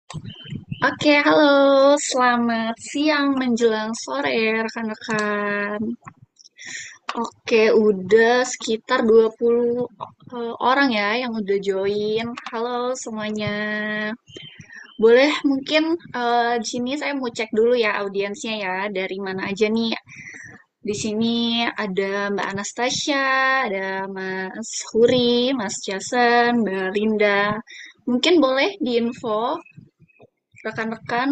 Oke, halo. Selamat siang menjelang sore, rekan-rekan. Oke, udah sekitar 20 orang ya yang udah join. Halo semuanya. Boleh mungkin di sini saya mau cek dulu ya audiensnya ya, dari mana aja nih. Di sini ada Mbak Anastasia, ada Mas Huri, Mas Jason, Mbak Linda. Mungkin boleh diinfo rekan-rekan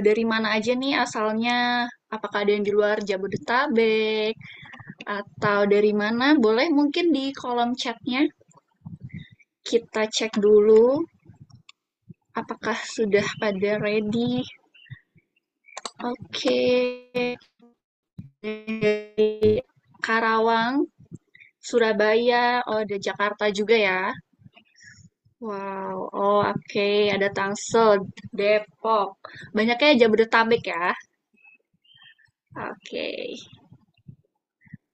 dari mana aja nih asalnya? Apakah ada yang di luar Jabodetabek atau dari mana? Boleh mungkin di kolom chatnya kita cek dulu apakah sudah pada ready. Oke, dari Karawang, Surabaya, oh ada Jakarta juga ya. Wow, oh oke, ada Tangsel, Depok. Banyaknya Jabodetabek ya. Oke,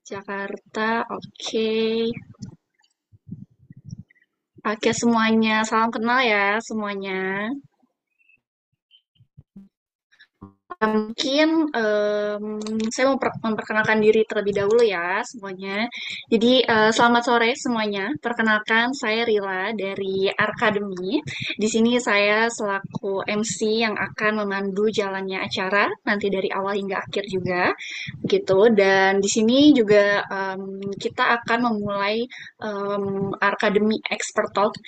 Jakarta, oke. Oke semuanya, salam kenal ya semuanya. Mungkin saya mau memperkenalkan diri terlebih dahulu ya semuanya. Jadi selamat sore semuanya. Perkenalkan saya Rila dari Arkademi. Di sini saya selaku MC yang akan memandu jalannya acara nanti dari awal hingga akhir juga, gitu. Dan di sini juga kita akan memulai Arkademi Expert Talk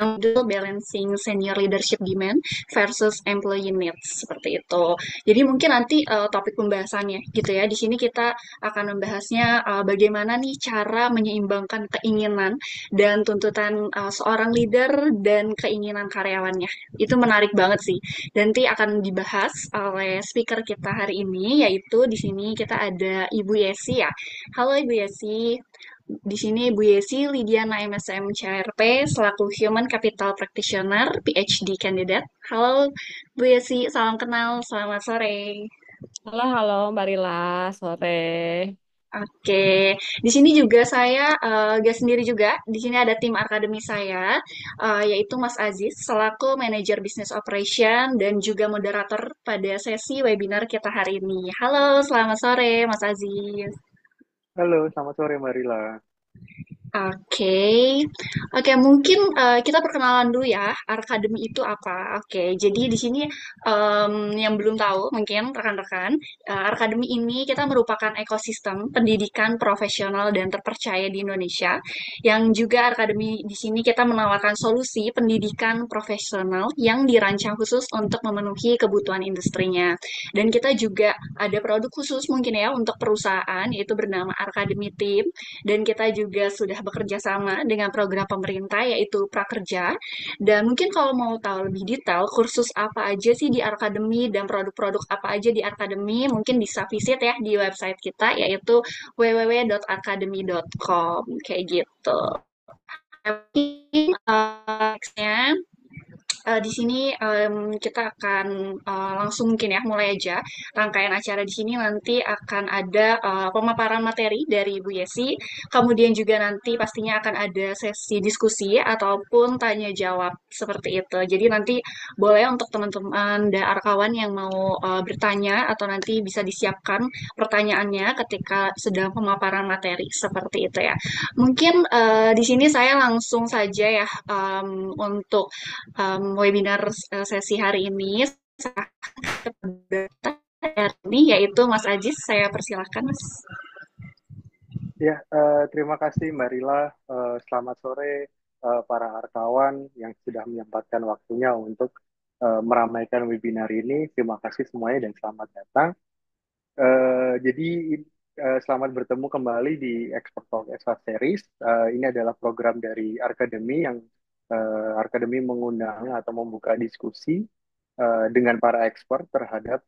yang balancing senior leadership demand versus employee needs seperti itu. Jadi mungkin nanti topik pembahasannya gitu ya. Di sini kita akan membahasnya bagaimana nih cara menyeimbangkan keinginan dan tuntutan seorang leader dan keinginan karyawannya. Itu menarik banget sih. Dan nanti akan dibahas oleh speaker kita hari ini yaitu di sini kita ada Ibu Yesi ya. Halo Ibu Yesi. Di sini Bu Yesi Lidiana MSM CRP selaku Human Capital Practitioner PhD Candidate. Halo Bu Yesi, salam kenal, selamat sore. Halo, halo Mbak Rila, sore. Oke, di sini juga saya gak sendiri juga. Di sini ada tim akademi saya, yaitu Mas Aziz selaku Manager Business Operation dan juga moderator pada sesi webinar kita hari ini. Halo, selamat sore Mas Aziz. Halo, selamat sore Marila. Oke, oke mungkin kita perkenalan dulu ya, Arkademi itu apa? Oke, jadi di sini yang belum tahu mungkin rekan-rekan, Arkademi ini kita merupakan ekosistem pendidikan profesional dan terpercaya di Indonesia, yang juga Arkademi di sini kita menawarkan solusi pendidikan profesional yang dirancang khusus untuk memenuhi kebutuhan industrinya. Dan kita juga ada produk khusus mungkin ya untuk perusahaan, yaitu bernama Arkademi Team dan kita juga sudah bekerja sama dengan program pemerintah yaitu Prakerja. Dan mungkin kalau mau tahu lebih detail kursus apa aja sih di Arkademi dan produk-produk apa aja di Arkademi, mungkin bisa visit ya di website kita yaitu www.arkademi.com kayak gitu. Tapi nextnya di sini kita akan langsung mungkin ya mulai aja rangkaian acara di sini nanti akan ada pemaparan materi dari Bu Yesi, kemudian juga nanti pastinya akan ada sesi diskusi ataupun tanya jawab seperti itu. Jadi nanti boleh untuk teman-teman dan arkawan yang mau bertanya atau nanti bisa disiapkan pertanyaannya ketika sedang pemaparan materi seperti itu ya. Mungkin di sini saya langsung saja ya untuk webinar sesi hari ini yaitu Mas Ajis. Saya persilahkan Mas. Ya, terima kasih Marila. Selamat sore para arkawan yang sudah menyempatkan waktunya untuk meramaikan webinar ini. Terima kasih semuanya dan selamat datang. Jadi selamat bertemu kembali di Expert Talk Extra Series. Ini adalah program dari Arkademi yang Arkademi mengundang atau membuka diskusi dengan para expert terhadap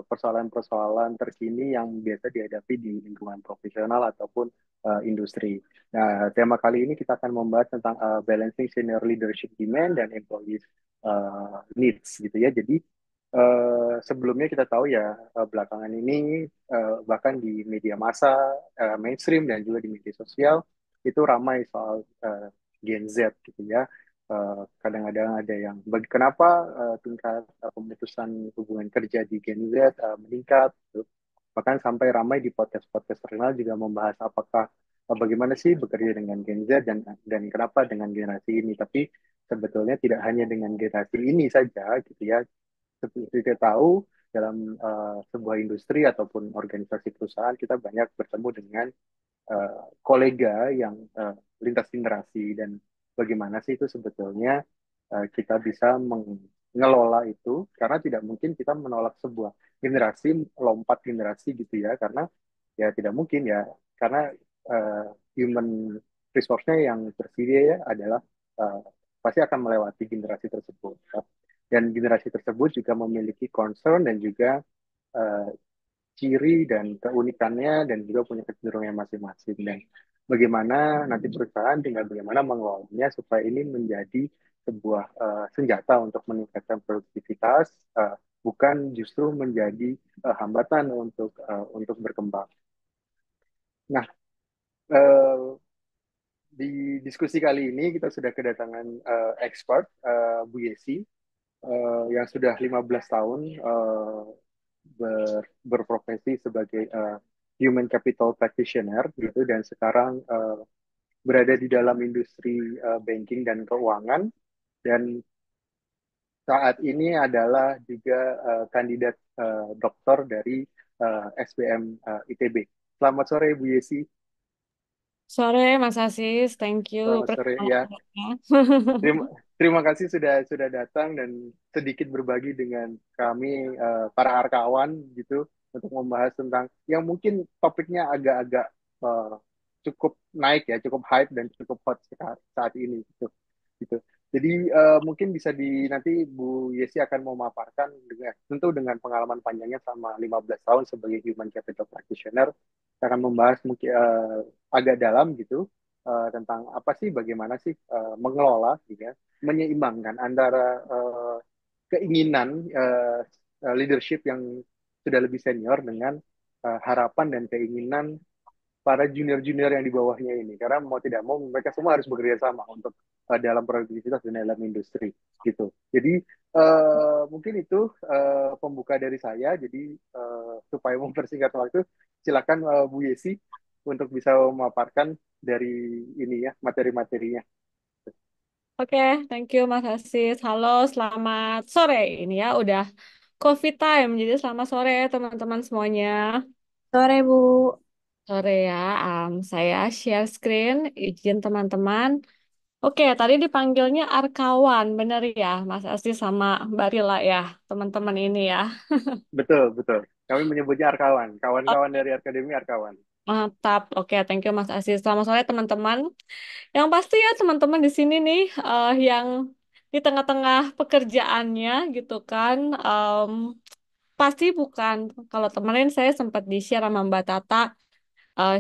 persoalan-persoalan terkini yang biasa dihadapi di lingkungan profesional ataupun industri. Nah, tema kali ini kita akan membahas tentang balancing senior leadership demand dan employees needs gitu ya. Jadi sebelumnya kita tahu ya belakangan ini bahkan di media massa mainstream dan juga di media sosial itu ramai soal Gen Z gitu ya. Kadang-kadang ada yang kenapa tingkat pemutusan hubungan kerja di Gen Z meningkat gitu. Bahkan sampai ramai di podcast-podcast terkenal juga membahas apakah bagaimana sih bekerja dengan Gen Z dan kenapa dengan generasi ini. Tapi sebetulnya tidak hanya dengan generasi ini saja gitu ya. Seperti kita tahu dalam sebuah industri ataupun organisasi perusahaan kita banyak bertemu dengan kolega yang lintas generasi dan bagaimana sih itu sebetulnya kita bisa mengelola itu karena tidak mungkin kita menolak sebuah generasi lompat generasi gitu ya karena ya tidak mungkin ya karena human resource-nya yang tersedia ya adalah uh, pasti akan melewati generasi tersebut ya. Dan generasi tersebut juga memiliki concern dan juga uh, ciri dan keunikannya dan juga punya kecenderungan masing-masing dan bagaimana nanti perusahaan tinggal bagaimana mengelolanya supaya ini menjadi sebuah senjata untuk meningkatkan produktivitas bukan justru menjadi hambatan untuk berkembang. Nah, uh, di diskusi kali ini kita sudah kedatangan expert Bu Yesi yang sudah 15 tahun berprofesi sebagai human capital practitioner gitu dan sekarang berada di dalam industri banking dan keuangan dan saat ini adalah juga kandidat doktor dari SBM ITB. Selamat sore Bu Yesi. Sore, Mas Asis. Thank you Selamat sore ya. perkenalannya. Terima, terima kasih sudah datang dan sedikit berbagi dengan kami para arkawan gitu untuk membahas tentang yang mungkin topiknya agak-agak eh, cukup naik ya, cukup hype dan cukup hot saat ini gitu. Gitu. Jadi mungkin bisa nanti Bu Yesi akan memaparkan dengan tentu dengan pengalaman panjangnya selama 15 tahun sebagai human capital practitioner akan membahas mungkin agak dalam gitu tentang apa sih bagaimana sih mengelola gitu ya, menyeimbangkan antara keinginan leadership yang sudah lebih senior dengan harapan dan keinginan para junior-junior yang di bawahnya ini karena mau tidak mau mereka semua harus bekerja sama untuk dalam produktivitas dan dalam industri gitu. Jadi mungkin itu pembuka dari saya. Jadi supaya mempersingkat waktu, silakan Bu Yesi untuk bisa memaparkan dari ini ya materi-materinya. Oke, thank you Mas Asis. Halo, selamat sore. Ini ya udah coffee time, jadi selamat sore teman-teman semuanya. Sore, Bu. Sore ya, saya share screen, izin teman-teman. Oke, tadi dipanggilnya Arkawan, bener ya Mas Asis sama Mbak Rila ya, teman-teman ini ya. Betul, betul. Kami menyebutnya Arkawan, kawan-kawan dari Akademi Arkawan. Mantap, oke, thank you Mas Asis. Selamat sore teman-teman. Yang pasti ya teman-teman di sini nih yang di tengah-tengah pekerjaannya gitu kan, pasti bukan. Kalau kemarin saya sempat di-share sama Mbak Tata,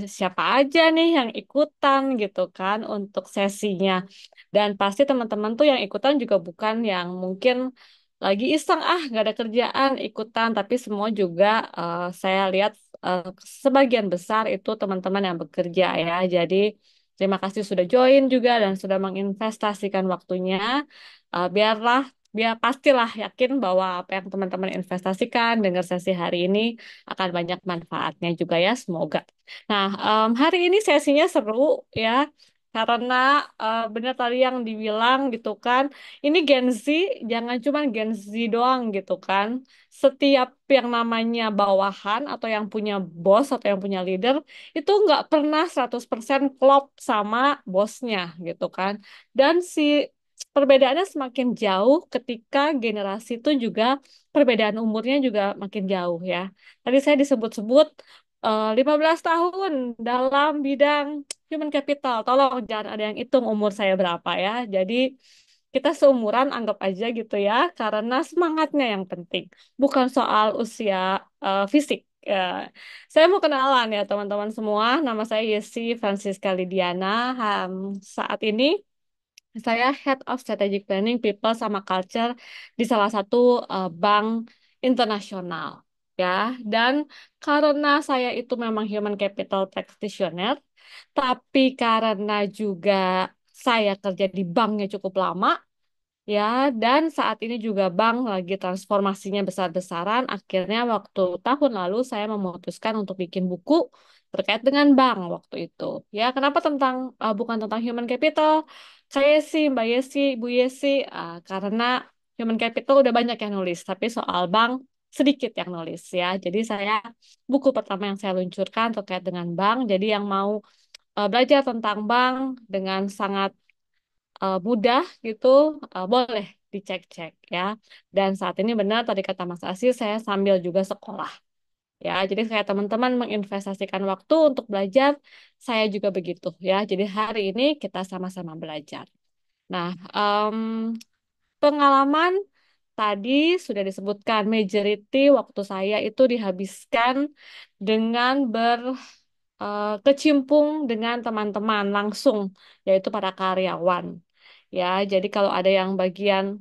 siapa aja nih yang ikutan gitu kan untuk sesinya. Dan pasti teman-teman tuh yang ikutan juga bukan yang mungkin lagi iseng nggak ada kerjaan ikutan, tapi semua juga saya lihat eh, sebagian besar itu teman-teman yang bekerja ya. Jadi terima kasih sudah join juga dan sudah menginvestasikan waktunya. Biar pastilah yakin bahwa apa yang teman-teman investasikan dengar sesi hari ini akan banyak manfaatnya juga ya, semoga. Nah, hari ini sesinya seru ya, karena benar tadi yang dibilang gitu kan, ini Gen Z, jangan cuma Gen Z doang gitu kan. Setiap yang namanya bawahan atau yang punya bos atau yang punya leader, itu nggak pernah 100% klop sama bosnya gitu kan. Dan si perbedaannya semakin jauh ketika generasi itu juga perbedaan umurnya juga makin jauh ya. Tadi saya disebut-sebut 15 tahun dalam bidang human capital. Tolong jangan ada yang hitung umur saya berapa ya. Jadi kita seumuran anggap aja gitu ya, karena semangatnya yang penting, bukan soal usia fisik. Ya. Saya mau kenalan ya teman-teman semua. Nama saya Yesi Francisca Lidiana. Saat ini saya Head of Strategic Planning, People sama Culture di salah satu bank internasional. Ya, dan karena saya itu memang human capital practitioner, tapi karena juga saya kerja di banknya cukup lama. Ya, dan saat ini juga bank lagi transformasinya besar-besaran. Akhirnya waktu tahun lalu saya memutuskan untuk bikin buku terkait dengan bank waktu itu. Ya, kenapa bukan tentang human capital? Saya sih, Mbak Yesi, Bu Yesi, karena human capital udah banyak yang nulis, tapi soal bank sedikit yang nulis ya. Jadi buku pertama yang saya luncurkan terkait dengan bank. Jadi yang mau belajar tentang bank dengan sangat mudah gitu, boleh dicek-cek ya. Dan saat ini benar tadi kata Mas Asi, saya sambil juga sekolah ya. Jadi kayak teman-teman menginvestasikan waktu untuk belajar, saya juga begitu ya. Jadi hari ini kita sama-sama belajar. Nah, pengalaman tadi sudah disebutkan, majority waktu saya itu dihabiskan dengan kecimpung dengan teman-teman langsung, yaitu para karyawan. Ya, jadi kalau ada yang bagian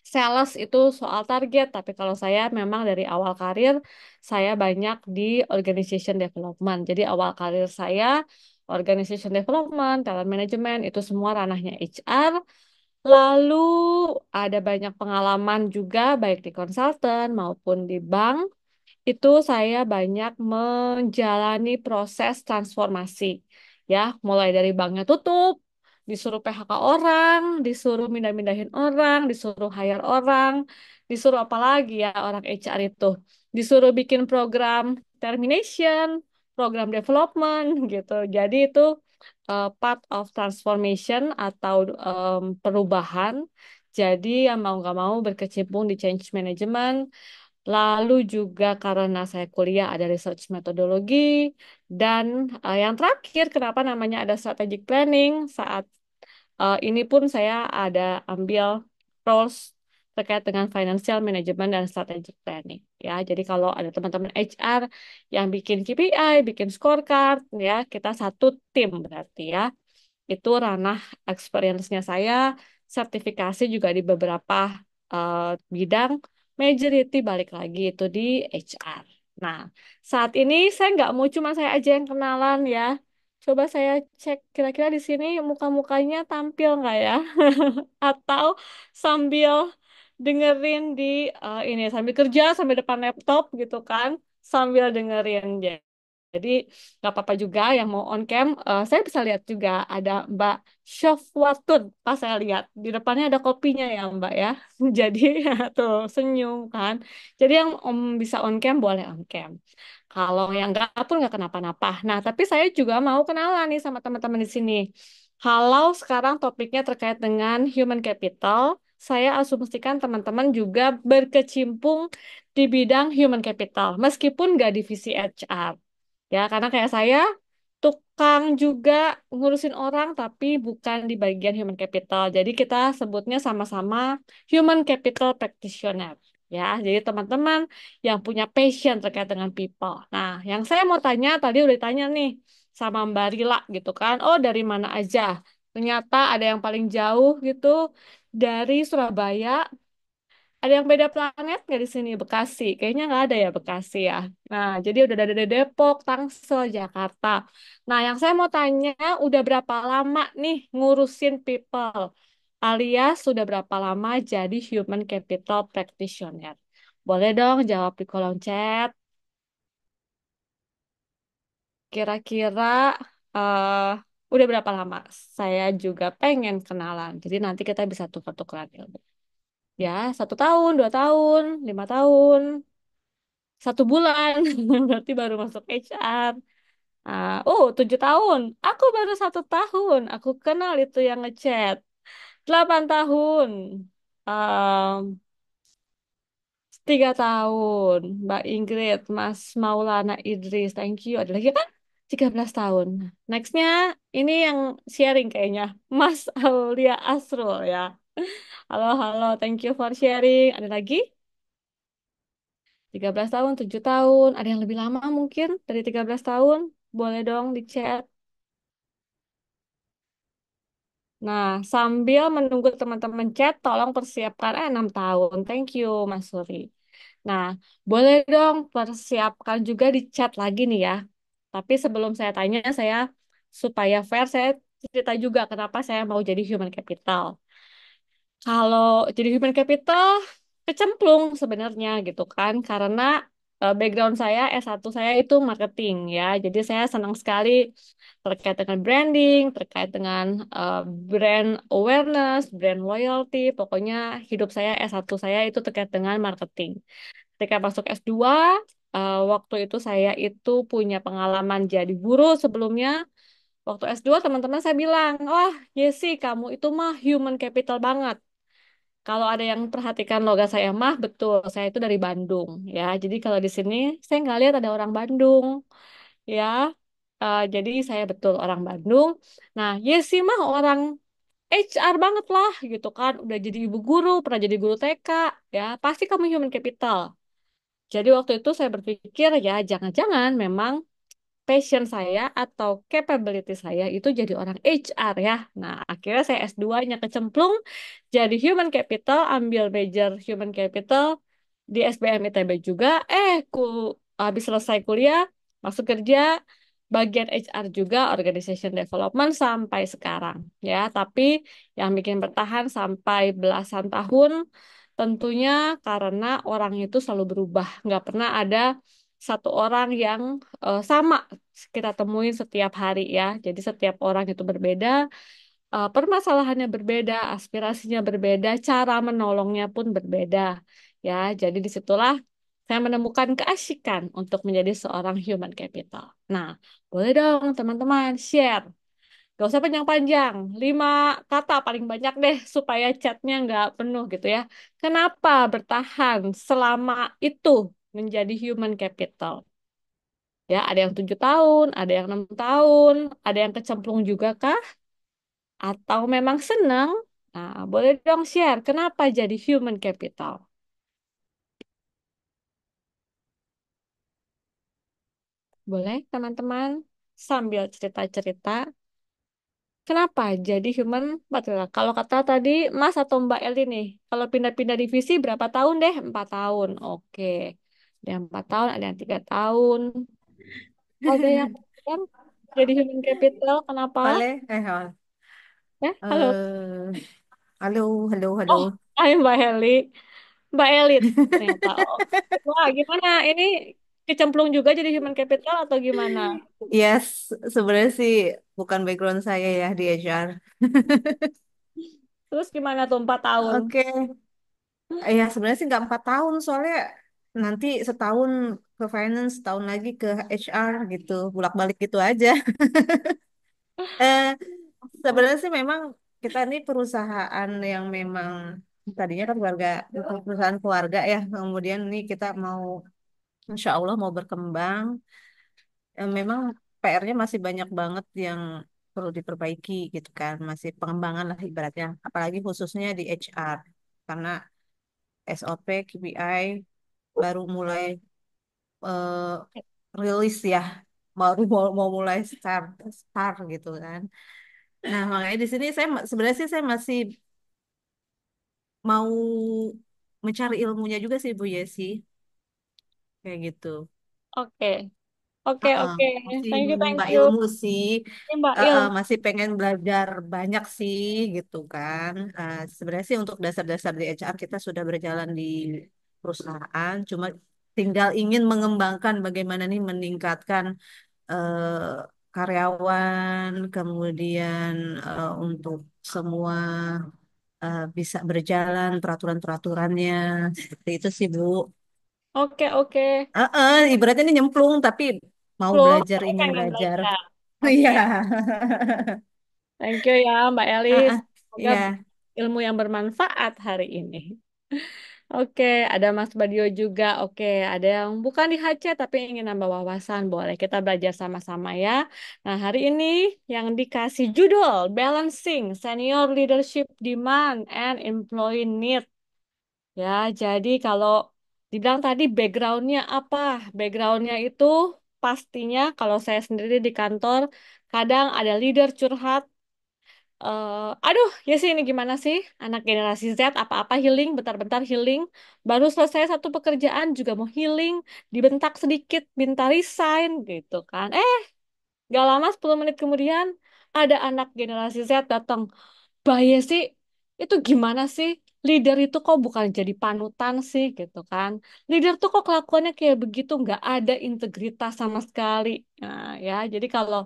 sales itu soal target, tapi kalau saya memang dari awal karir, saya banyak di organization development. Jadi awal karir saya, organization development, talent management, itu semua ranahnya HR. Lalu ada banyak pengalaman juga, baik di konsultan maupun di bank itu saya banyak menjalani proses transformasi. Ya, mulai dari banknya tutup, disuruh PHK orang, disuruh mindah-mindahin orang, disuruh hire orang, disuruh apa lagi ya orang HR itu. Disuruh bikin program termination, program development gitu. Jadi itu part of transformation atau perubahan. Jadi yang mau nggak mau berkecimpung di change management. Lalu juga karena saya kuliah ada research metodologi dan yang terakhir kenapa namanya ada strategic planning saat ini pun saya ada ambil roles terkait dengan financial management dan strategic planning ya. Jadi kalau ada teman-teman HR yang bikin KPI, bikin scorecard ya, kita satu tim berarti ya. Itu ranah experience-nya saya, sertifikasi juga di beberapa eh, bidang, majority balik lagi itu di HR. Nah, saat ini saya nggak mau cuma saya aja yang kenalan ya. Coba saya cek kira-kira di sini muka-mukanya tampil nggak ya? Atau sambil dengerin ini sambil kerja sambil depan laptop gitu kan, sambil dengerin. Jadi nggak apa-apa juga yang mau on cam. Saya bisa lihat juga ada Mbak Syafwatun. Pas saya lihat di depannya ada kopinya ya Mbak ya. Jadi tuh senyum kan. Jadi yang Om bisa on cam boleh on cam. Kalau yang nggak pun nggak kenapa-napa. Nah tapi saya juga mau kenalan nih sama teman-teman di sini. Kalau sekarang topiknya terkait dengan human capital, saya asumsikan teman-teman juga berkecimpung di bidang human capital, meskipun nggak divisi HR. Ya, karena kayak saya tukang juga ngurusin orang tapi bukan di bagian human capital. Jadi kita sebutnya sama-sama human capital practitioner. Ya, jadi teman-teman yang punya passion terkait dengan people. Nah, yang saya mau tanya tadi udah ditanya nih sama Mbak Rila gitu kan. Oh, dari mana aja? Ternyata ada yang paling jauh gitu dari Surabaya, ada yang beda planet nggak di sini? Bekasi. Kayaknya nggak ada ya Bekasi ya. Nah, jadi udah ada Depok, Tangsel, Jakarta. Nah, yang saya mau tanya, udah berapa lama nih ngurusin people? Alias sudah berapa lama jadi human capital practitioner? Boleh dong jawab di kolom chat. Kira-kira eh udah berapa lama? Saya juga pengen kenalan. Jadi nanti kita bisa tukar-tukaran ilmu. Ya, 1 tahun, 2 tahun, 5 tahun. 1 bulan berarti baru masuk HR. Oh 7 tahun, aku baru 1 tahun, aku kenal itu yang ngechat. 8 tahun, um, 3 tahun, Mbak Ingrid, Mas Maulana Idris, thank you. Ada lagi kan? 13 tahun. Nextnya ini yang sharing kayaknya, Mas Aulia Asrul ya. Halo, halo, thank you for sharing. Ada lagi? 13 tahun, 7 tahun. Ada yang lebih lama mungkin dari 13 tahun? Boleh dong di chat. Nah, sambil menunggu teman-teman chat, tolong persiapkan 6 tahun. Thank you, Mas Suri. Nah, boleh dong persiapkan juga di chat lagi nih ya. Tapi sebelum saya tanya, saya supaya fair, saya cerita juga kenapa saya mau jadi human capital. Kalau jadi human capital kecemplung sebenarnya gitu kan karena background saya S1 saya itu marketing ya. Jadi saya senang sekali terkait dengan branding, terkait dengan eh, brand awareness, brand loyalty. Pokoknya hidup saya S1 saya itu terkait dengan marketing. Ketika masuk S2, waktu itu saya itu punya pengalaman jadi guru sebelumnya. Waktu S2 teman-teman saya bilang, wah Yesi kamu itu mah human capital banget. Kalau ada yang perhatikan logat saya mah betul, saya itu dari Bandung ya. Jadi kalau di sini saya nggak lihat ada orang Bandung ya. Jadi saya betul orang Bandung. Nah, Yesi mah orang HR banget lah gitu kan. Udah jadi ibu guru, pernah jadi guru TK ya. Pasti kamu human capital. Jadi waktu itu saya berpikir ya jangan-jangan memang passion saya atau capability saya itu jadi orang HR ya. Nah, akhirnya saya S2-nya kecemplung jadi human capital, ambil major human capital di SBM ITB juga. Habis selesai kuliah, masuk kerja bagian HR juga, organization development sampai sekarang ya. Tapi yang bikin bertahan sampai belasan tahun tentunya karena orang itu selalu berubah. Nggak pernah ada satu orang yang sama kita temuin setiap hari ya. Jadi setiap orang itu berbeda, permasalahannya berbeda, aspirasinya berbeda, cara menolongnya pun berbeda. Ya, jadi disitulah saya menemukan keasikan untuk menjadi seorang human capital. Nah, boleh dong teman-teman share. Gak usah panjang-panjang, 5 kata paling banyak deh supaya chatnya nggak penuh gitu ya. Kenapa bertahan selama itu menjadi human capital? Ya, ada yang 7 tahun, ada yang 6 tahun, ada yang kecemplung juga kah? Atau memang senang? Nah, boleh dong share kenapa jadi human capital? Boleh teman-teman sambil cerita-cerita kenapa jadi human capital? Kalau kata tadi Mas atau Mbak Eli nih, kalau pindah-pindah divisi berapa tahun deh? 4 tahun. Oke. Ada yang 4 tahun, ada yang 3 tahun. Ada yang jadi human capital, kenapa? Oleh, Ya, halo. eh, halo, halo, Oh, halo. hai Mbak Heli. Mbak Elit ternyata. Oh. Wah, gimana? Ini kecemplung juga jadi human capital atau gimana? Yes, sebenarnya sih bukan background saya ya di HR. Terus gimana tuh 4 tahun? Oke, ya sebenarnya sih nggak 4 tahun, soalnya nanti setahun ke finance, setahun lagi ke HR gitu, bolak-balik gitu aja. Eh, Sebenarnya sih memang kita ini perusahaan yang memang tadinya kan perusahaan keluarga ya, kemudian ini kita mau, insya Allah mau berkembang. Memang PR-nya masih banyak banget yang perlu diperbaiki gitu kan, masih pengembangan lah ibaratnya, apalagi khususnya di HR karena SOP, KPI baru mulai eh, rilis ya, mau mulai start gitu kan. Nah makanya di sini sebenarnya sih saya masih mau mencari ilmunya juga sih Bu Yesi, kayak gitu. Oke, oke, Heeh, oke. masih Thank you, thank menimba you. ilmu sih. Ini Mbak Il. Masih pengen belajar banyak sih gitu kan. Sebenarnya sih untuk dasar-dasar di HR kita sudah berjalan di perusahaan, cuma tinggal ingin mengembangkan bagaimana nih meningkatkan karyawan, kemudian untuk semua bisa berjalan peraturan-peraturannya. Seperti itu sih Bu. Oke, oke. Ibaratnya ini nyemplung tapi mau Belum, belajar, tapi ingin pengen belajar. belajar. Iya. Oke, thank you ya Mbak Ah, Elis. ah, Semoga iya. ilmu yang bermanfaat hari ini. Oke, ada Mas Badio juga. Oke, ada yang bukan di HC tapi ingin nambah wawasan. Boleh kita belajar sama-sama ya. Nah, hari ini yang dikasih judul Balancing Senior Leadership Demand and Employee Need. Ya, jadi kalau dibilang tadi backgroundnya apa? Backgroundnya itu pastinya kalau saya sendiri di kantor kadang ada leader curhat. Aduh, ya sih ini gimana sih? Anak generasi Z apa-apa healing, bentar-bentar healing. Baru selesai satu pekerjaan juga mau healing, dibentak sedikit, minta resign gitu kan. Gak lama 10 menit kemudian, ada anak generasi Z datang, bahaya sih, itu gimana sih? Leader itu kok bukan jadi panutan sih gitu kan? Leader tuh kok kelakuannya kayak begitu, nggak ada integritas sama sekali. Nah ya, jadi kalau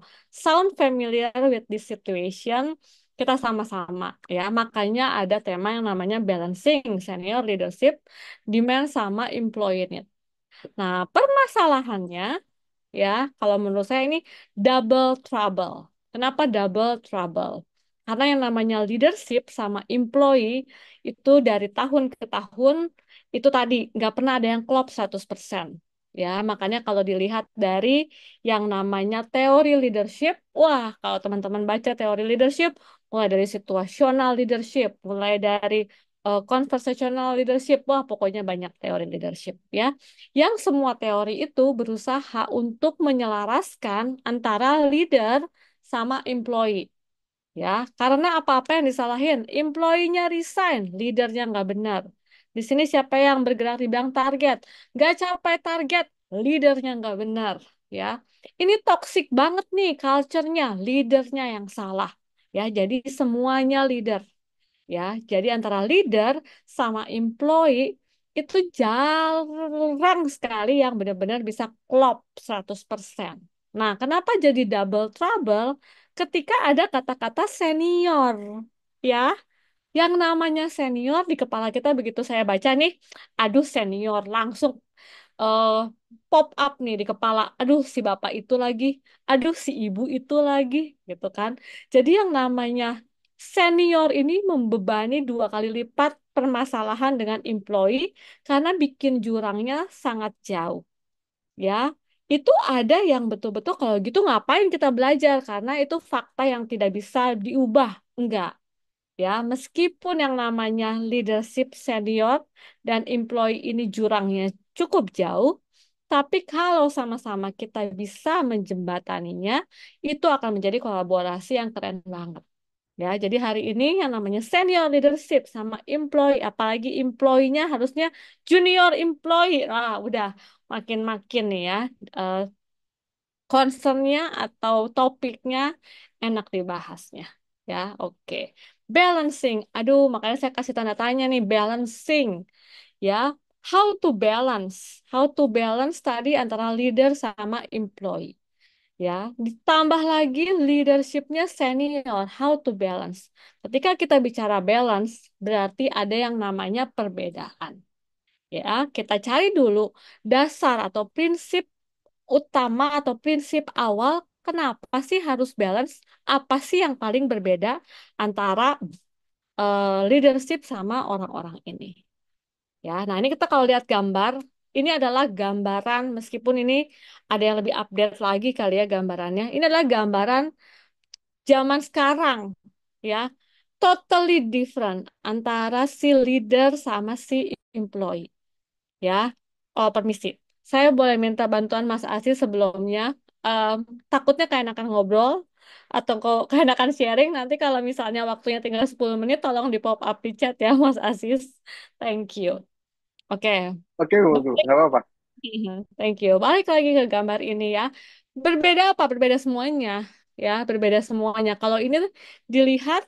sound familiar with this situation, kita sama-sama ya. Makanya ada tema yang namanya balancing senior leadership, demand sama employee need. Nah, permasalahannya ya, kalau menurut saya ini double trouble. Kenapa double trouble? Karena yang namanya leadership sama employee itu dari tahun ke tahun itu tadi nggak pernah ada yang klop 100%. Ya, makanya kalau dilihat dari yang namanya teori leadership, wah, kalau teman-teman baca teori leadership, mulai dari situational leadership, mulai dari conversational leadership, wah, pokoknya banyak teori leadership ya yang semua teori itu berusaha untuk menyelaraskan antara leader sama employee. Ya, karena apa-apa yang disalahin, employee-nya resign, leadernya nggak benar. Di sini siapa yang bergerak di bidang target? Nggak capai target, leadernya nggak benar. Ya, ini toxic banget nih culture-nya, leadernya yang salah. Ya, jadi semuanya leader. Ya, jadi antara leader sama employee itu jarang sekali yang benar-benar bisa klop 100%. Nah, kenapa jadi double trouble ketika ada kata-kata senior? Ya, yang namanya senior di kepala kita begitu saya baca nih, aduh senior, langsung eh, pop up nih di kepala. Aduh, si bapak itu lagi. Aduh, si ibu itu lagi, gitu kan. Jadi yang namanya senior ini membebani dua kali lipat permasalahan dengan employee karena bikin jurangnya sangat jauh. Ya, itu ada yang betul-betul kalau gitu ngapain kita belajar karena itu fakta yang tidak bisa diubah. Enggak. Ya, meskipun yang namanya leadership senior dan employee ini jurangnya cukup jauh, tapi kalau sama-sama kita bisa menjembataninya, itu akan menjadi kolaborasi yang keren banget. Ya, jadi hari ini yang namanya senior leadership sama employee, apalagi employee-nya harusnya junior employee. Ah, udah makin-makin nih ya. eh, concernnya atau topiknya enak dibahasnya. Ya, oke. Balancing. Aduh, makanya saya kasih tanda tanya nih, balancing. Ya, how to balance. How to balance tadi antara leader sama employee. Ya, ditambah lagi leadershipnya senior. How to balance. Ketika kita bicara balance, berarti ada yang namanya perbedaan. Ya, kita cari dulu dasar atau prinsip utama atau prinsip awal kenapa sih harus balance? Apa sih yang paling berbeda antara leadership sama orang-orang ini? Ya, nah ini kita kalau lihat gambar, ini adalah gambaran meskipun ini ada yang lebih update lagi kali ya gambarannya. Ini adalah gambaran zaman sekarang, ya, totally different antara si leader sama si employee. Ya, oh permisi. Saya boleh minta bantuan Mas Asi sebelumnya. Em, takutnya keenakan ngobrol atau kok keenakan sharing. Nanti kalau misalnya waktunya tinggal 10 menit, tolong di pop up di chat ya Mas Asis. Thank you. Oke, Oke, Bu, balik. nggak apa-apa. Iya, thank you. Balik lagi ke gambar ini ya. Berbeda apa? Berbeda semuanya. Ya, berbeda semuanya. Kalau ini dilihat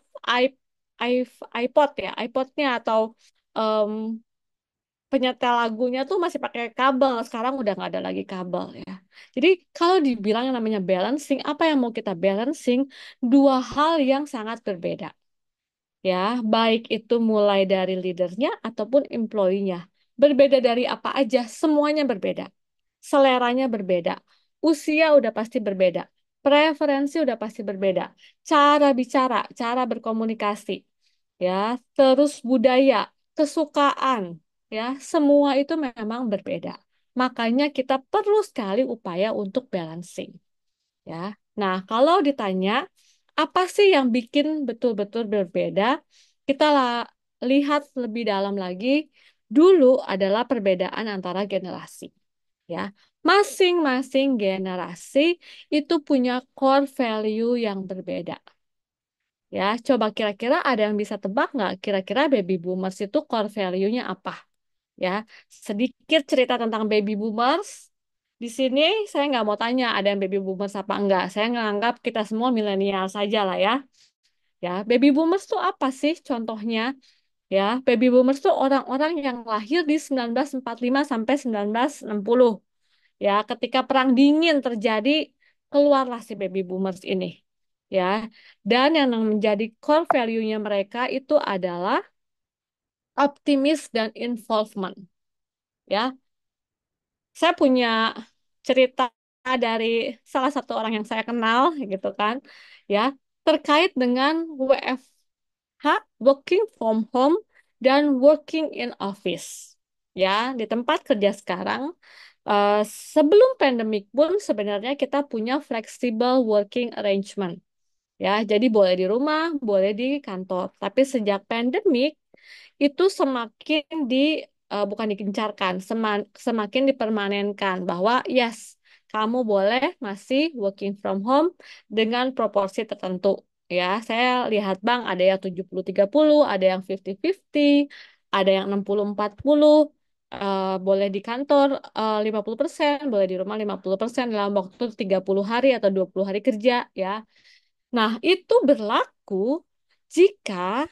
iPod ya, iPodnya atau em, penyetel lagunya tuh masih pakai kabel. Sekarang udah nggak ada lagi kabel ya. Jadi kalau dibilang yang namanya balancing, apa yang mau kita balancing? Dua hal yang sangat berbeda. Ya, baik itu mulai dari leadernya ataupun employee-nya. Berbeda dari apa aja, semuanya berbeda. Seleranya berbeda. Usia udah pasti berbeda. Preferensi udah pasti berbeda. Cara bicara, cara berkomunikasi, ya, terus budaya, kesukaan, ya, semua itu memang berbeda. Makanya kita perlu sekali upaya untuk balancing, ya. Nah, kalau ditanya apa sih yang bikin betul-betul berbeda, kita lihat lebih dalam lagi. Dulu adalah perbedaan antara generasi, ya. Masing-masing generasi itu punya core value yang berbeda. Ya, coba kira-kira ada yang bisa tebak nggak? Kira-kira baby boomers itu core value-nya apa? Ya, sedikit cerita tentang baby boomers. di sini saya nggak mau tanya ada yang baby boomers apa enggak. Saya nganggap kita semua milenial saja lah ya. Ya, baby boomers tuh apa sih contohnya? Ya, baby boomers tuh orang-orang yang lahir di 1945 sampai 1960. Ya, ketika Perang Dingin terjadi, keluarlah si baby boomers ini. Ya, dan yang menjadi core value-nya mereka itu adalah optimis dan involvement. Ya, saya punya cerita dari salah satu orang yang saya kenal, gitu kan, ya, terkait dengan WFH, working from home, dan working in office. Ya, di tempat kerja sekarang, eh, sebelum pandemic pun sebenarnya kita punya flexible working arrangement. Ya, jadi boleh di rumah, boleh di kantor. Tapi sejak pandemik itu semakin bukan digencarkan, semakin dipermanenkan bahwa yes, kamu boleh masih working from home dengan proporsi tertentu. Ya, saya lihat Bang ada yang 70-30, ada yang 50-50, ada yang 60-40, boleh di kantor 50%, boleh di rumah 50% dalam waktu 30 hari atau 20 hari kerja ya. Nah, itu berlaku jika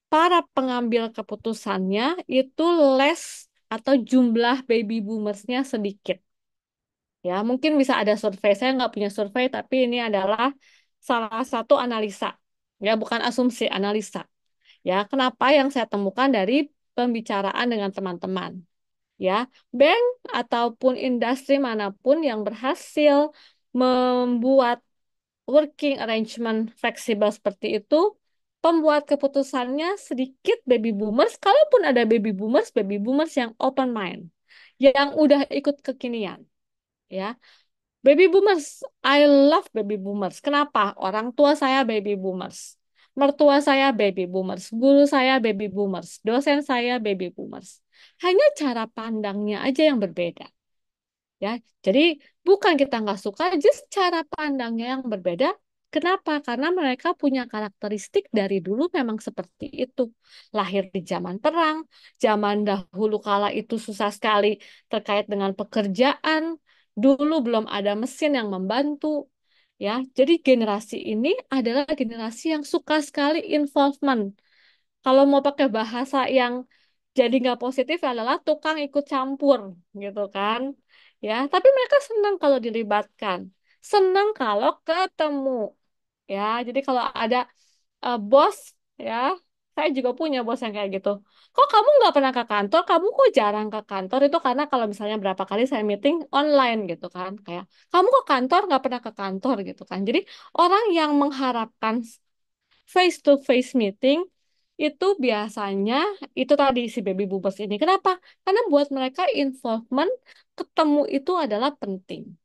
para pengambil keputusannya itu less atau jumlah baby boomersnya sedikit. Ya, mungkin bisa ada survei. Saya nggak punya survei, tapi ini adalah salah satu analisa. Ya, bukan asumsi, analisa. Ya, kenapa yang saya temukan dari pembicaraan dengan teman-teman. Ya, bank ataupun industri manapun yang berhasil membuat working arrangement fleksibel seperti itu, pembuat keputusannya sedikit baby boomers. Kalaupun ada baby boomers yang open mind, yang udah ikut kekinian, ya. Baby boomers, I love baby boomers. Kenapa? Orang tua saya baby boomers. Mertua saya baby boomers, guru saya baby boomers, dosen saya baby boomers. Hanya cara pandangnya aja yang berbeda. Ya, jadi bukan kita nggak suka, just cara pandangnya yang berbeda. Kenapa? Karena mereka punya karakteristik dari dulu memang seperti itu. Lahir di zaman perang, zaman dahulu kala itu susah sekali terkait dengan pekerjaan. Dulu belum ada mesin yang membantu. Ya, jadi generasi ini adalah generasi yang suka sekali involvement. Kalau mau pakai bahasa yang jadi nggak positif adalah tukang ikut campur, gitu kan? Ya, tapi mereka senang kalau dilibatkan, senang kalau ketemu. Ya, jadi kalau ada bos, ya, saya juga punya bos yang kayak gitu. Kok kamu nggak pernah ke kantor? Kamu kok jarang ke kantor? Itu karena kalau misalnya berapa kali saya meeting online gitu kan, kayak kamu kok kantor nggak pernah ke kantor gitu kan. Jadi orang yang mengharapkan face to face meeting itu biasanya itu tadi si baby boomers ini. Kenapa? Karena buat mereka involvement ketemu itu adalah penting.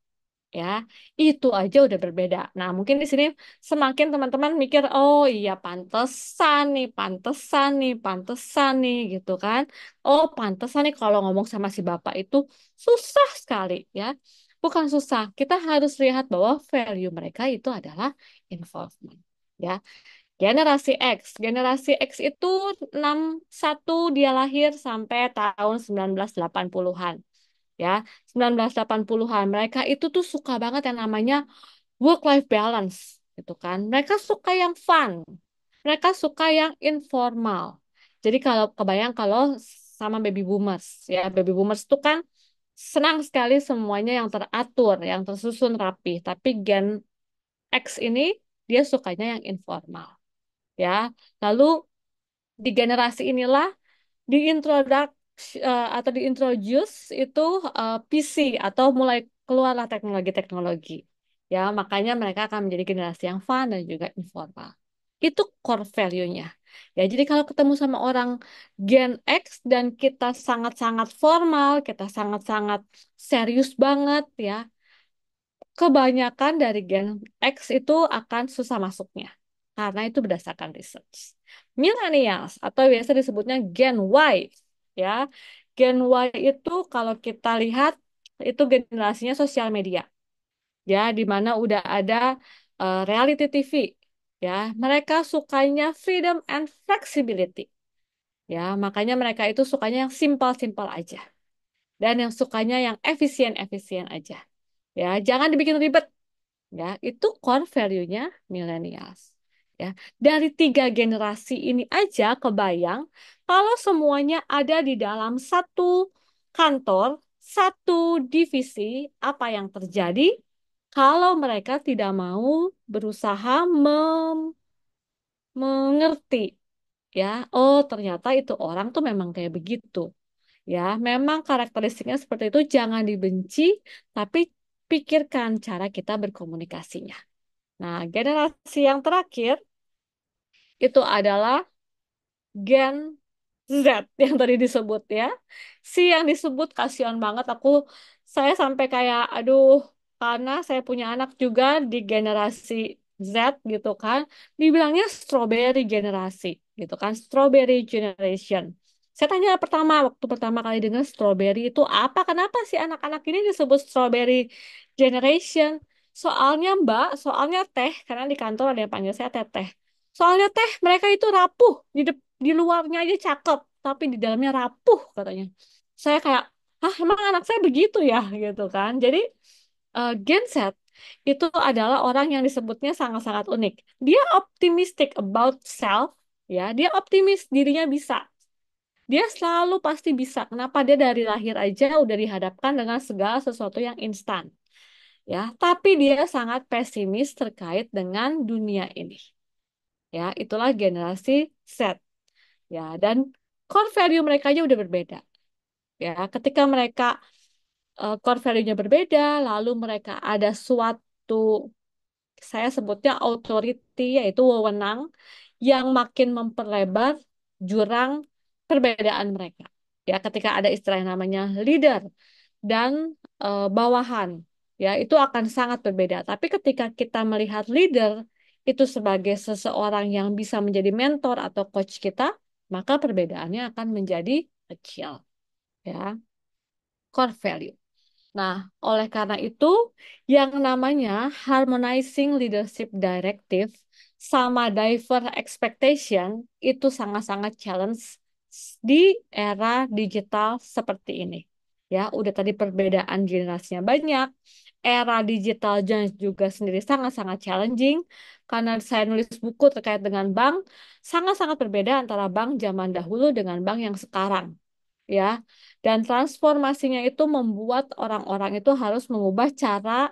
Ya, itu aja udah berbeda. Nah, mungkin di sini semakin teman-teman mikir, oh iya pantesan nih gitu kan. Oh, pantesan nih kalau ngomong sama si bapak itu susah sekali ya. Bukan susah, kita harus lihat bahwa value mereka itu adalah involvement. Ya, generasi X. Generasi X itu 61 dia lahir sampai tahun 1980-an. Ya, 1980-an. Mereka itu tuh suka banget yang namanya work-life balance, gitu kan. Mereka suka yang fun. Mereka suka yang informal. Jadi kalau kebayang kalau sama baby boomers, ya, baby boomers itu kan senang sekali semuanya yang teratur, yang tersusun rapi. Tapi Gen X ini dia sukanya yang informal, ya. Lalu di generasi inilah atau diintroduce itu PC atau mulai keluarlah teknologi-teknologi. Ya, makanya mereka akan menjadi generasi yang fun dan juga informal. Itu core value-nya. Ya, jadi kalau ketemu sama orang Gen X dan kita sangat-sangat formal, kita sangat-sangat serius banget ya, kebanyakan dari Gen X itu akan susah masuknya. Karena itu berdasarkan research. Millennials atau biasa disebutnya Gen Y. Ya, Gen Y itu kalau kita lihat itu generasinya sosial media. Ya, di mana udah ada reality TV. Ya, mereka sukanya freedom and flexibility. Ya, makanya mereka itu sukanya yang simpel-simpel aja. dan yang sukanya yang efisien-efisien aja. Ya, jangan dibikin ribet. Ya, itu core value-nya millennials. Ya, dari 3 generasi ini aja kebayang kalau semuanya ada di dalam satu kantor, satu divisi, apa yang terjadi kalau mereka tidak mau berusaha mengerti, ya, oh ternyata itu orang tuh memang kayak begitu. Ya, memang karakteristiknya seperti itu, jangan dibenci, tapi pikirkan cara kita berkomunikasinya. Nah, generasi yang terakhir itu adalah Gen Z yang tadi disebut ya. Si yang disebut kasihan banget saya sampai kayak aduh, karena saya punya anak juga di generasi Z gitu kan. Dibilangnya strawberry generasi gitu kan, strawberry generation. Saya tanya waktu pertama kali dengar strawberry itu apa? Kenapa sih anak-anak ini disebut strawberry generation? Soalnya Mbak, soalnya teh, karena di kantor ada yang panggil saya teteh. Soalnya teh mereka itu rapuh di luarnya aja cakep, tapi di dalamnya rapuh katanya. Saya kayak, ah emang anak saya begitu ya gitu kan. Jadi Gen Z itu adalah orang yang disebutnya sangat-sangat unik. Dia optimistic about self, ya. Dia optimis dirinya bisa. Dia selalu pasti bisa. Kenapa dia dari lahir aja udah dihadapkan dengan segala sesuatu yang instan, ya. Tapi dia sangat pesimis terkait dengan dunia ini. Ya, itulah generasi Z. Ya, dan core value mereka aja udah berbeda. Ya, ketika mereka core value-nya berbeda, lalu mereka ada suatu, saya sebutnya authority, yaitu wewenang, yang makin memperlebar jurang perbedaan mereka. Ya, ketika ada istilah yang namanya leader dan bawahan, ya itu akan sangat berbeda. Tapi ketika kita melihat leader itu sebagai seseorang yang bisa menjadi mentor atau coach kita, maka perbedaannya akan menjadi kecil, ya, core value. Nah, oleh karena itu, yang namanya harmonizing leadership directive sama diverse expectation itu sangat-sangat challenge di era digital seperti ini. Ya, udah tadi perbedaan generasinya banyak, era digitalnya juga sendiri sangat-sangat challenging karena saya nulis buku terkait dengan bank, sangat-sangat berbeda antara bank zaman dahulu dengan bank yang sekarang, ya. Dan transformasinya itu membuat orang-orang itu harus mengubah cara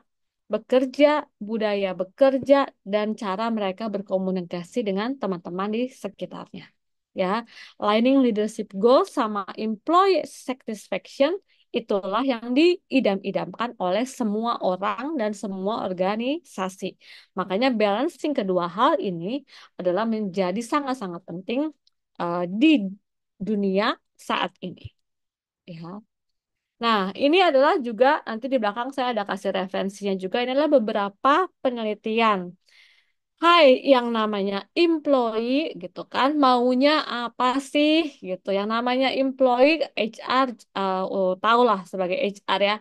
bekerja, budaya bekerja, dan cara mereka berkomunikasi dengan teman-teman di sekitarnya. Ya, aligning leadership goals sama employee satisfaction itulah yang diidam-idamkan oleh semua orang dan semua organisasi. Makanya balancing kedua hal ini adalah menjadi sangat-sangat penting di dunia saat ini. Ya. Nah, ini adalah juga nanti di belakang saya ada kasih referensinya juga. Ini adalah beberapa penelitian. Hai, yang namanya employee gitu kan, maunya apa sih gitu. Yang namanya employee HR, tahulah sebagai HR ya.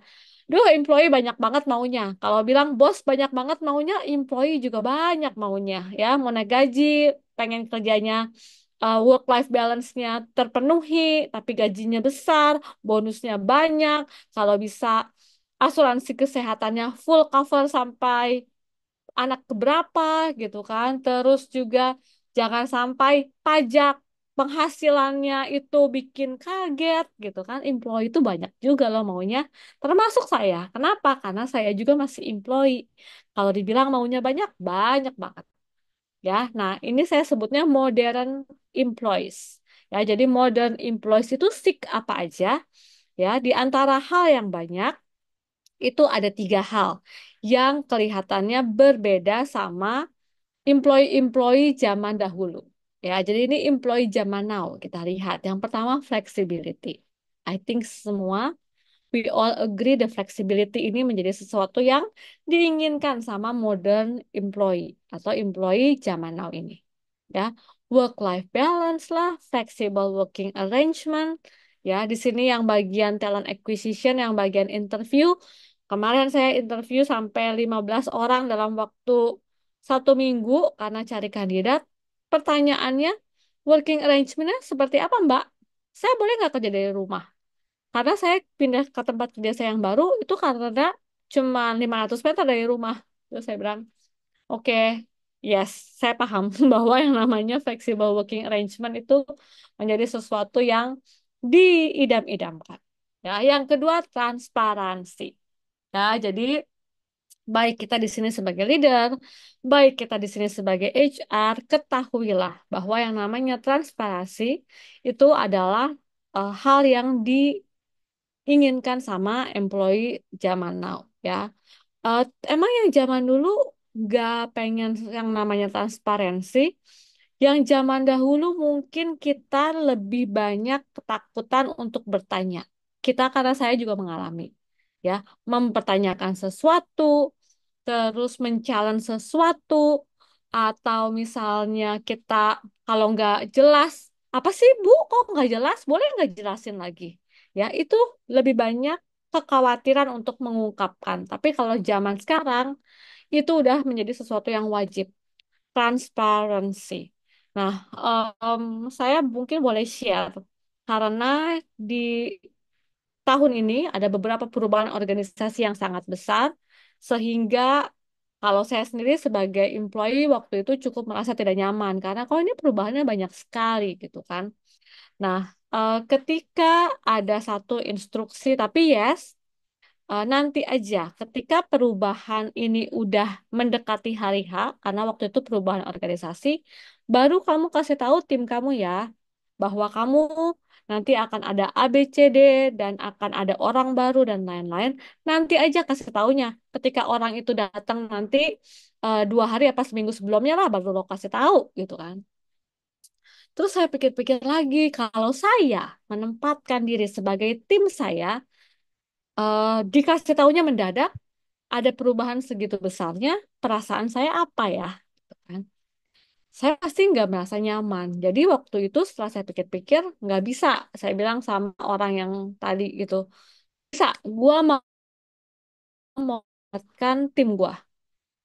Duh, employee banyak banget maunya. Kalau bilang bos banyak banget maunya, employee juga banyak maunya ya. Mau naik gaji, pengen kerjanya work-life balance-nya terpenuhi, tapi gajinya besar, bonusnya banyak, kalau bisa asuransi kesehatannya full cover sampai anak keberapa gitu kan. Terus juga jangan sampai pajak penghasilannya itu bikin kaget gitu kan. Employee itu banyak juga loh maunya, termasuk saya. Kenapa? Karena saya juga masih employee. Kalau dibilang maunya banyak, banyak banget. Ya, nah ini saya sebutnya modern employees. Ya, jadi modern employees itu seek apa aja? Ya, di antara hal yang banyak itu ada 3 hal yang kelihatannya berbeda sama employee-employee zaman dahulu. Ya, jadi ini employee zaman now kita lihat. Yang pertama flexibility. I think semua we all agree the flexibility ini menjadi sesuatu yang diinginkan sama modern employee atau employee zaman now ini. Ya, work-life balance lah, flexible working arrangement. Ya, di sini yang bagian talent acquisition, yang bagian interview. Kemarin saya interview sampai 15 orang dalam waktu 1 minggu karena cari kandidat. Pertanyaannya, working arrangementnya seperti apa, Mbak? Saya boleh nggak kerja dari rumah? Karena saya pindah ke tempat kerja saya yang baru itu karena cuma 500 meter dari rumah. Terus saya bilang, oke, yes, saya paham bahwa yang namanya flexible working arrangement itu menjadi sesuatu yang diidam-idamkan. Ya, yang kedua transparansi. Ya, jadi baik kita di sini sebagai leader, baik kita di sini sebagai HR, ketahuilah bahwa yang namanya transparansi itu adalah hal yang diinginkan sama employee zaman now, ya. Eh, Emang yang zaman dulu nggak pengen yang namanya transparansi. Yang zaman dahulu mungkin kita lebih banyak ketakutan untuk bertanya. Kita karena saya juga mengalami, ya, mempertanyakan sesuatu, terus men-challenge sesuatu, atau misalnya kita kalau nggak jelas, apa sih Bu, kok nggak jelas? Boleh nggak jelasin lagi? Ya, itu lebih banyak kekhawatiran untuk mengungkapkan. Tapi kalau zaman sekarang, itu udah menjadi sesuatu yang wajib. Transparansi. Nah, saya mungkin boleh share. Karena di tahun ini ada beberapa perubahan organisasi yang sangat besar, sehingga kalau saya sendiri sebagai employee waktu itu cukup merasa tidak nyaman. Karena kalau ini perubahannya banyak sekali gitu kan. Nah, ketika ada satu instruksi, tapi yes, nanti aja ketika perubahan ini udah mendekati hari H, karena waktu itu perubahan organisasi, baru kamu kasih tahu tim kamu ya, bahwa kamu nanti akan ada A, B, C, D, dan akan ada orang baru dan lain-lain. Nanti aja kasih taunya. Ketika orang itu datang nanti 2 hari apa seminggu sebelumnya lah, baru lo kasih tahu gitu kan. Terus saya pikir-pikir lagi, kalau saya menempatkan diri sebagai tim saya, dikasih taunya mendadak, ada perubahan segitu besarnya, perasaan saya apa ya? Gitu kan. Saya pasti nggak merasa nyaman. Jadi waktu itu setelah saya pikir-pikir, nggak bisa. Saya bilang sama orang yang tadi gitu, bisa, gua mau membuatkan tim gua.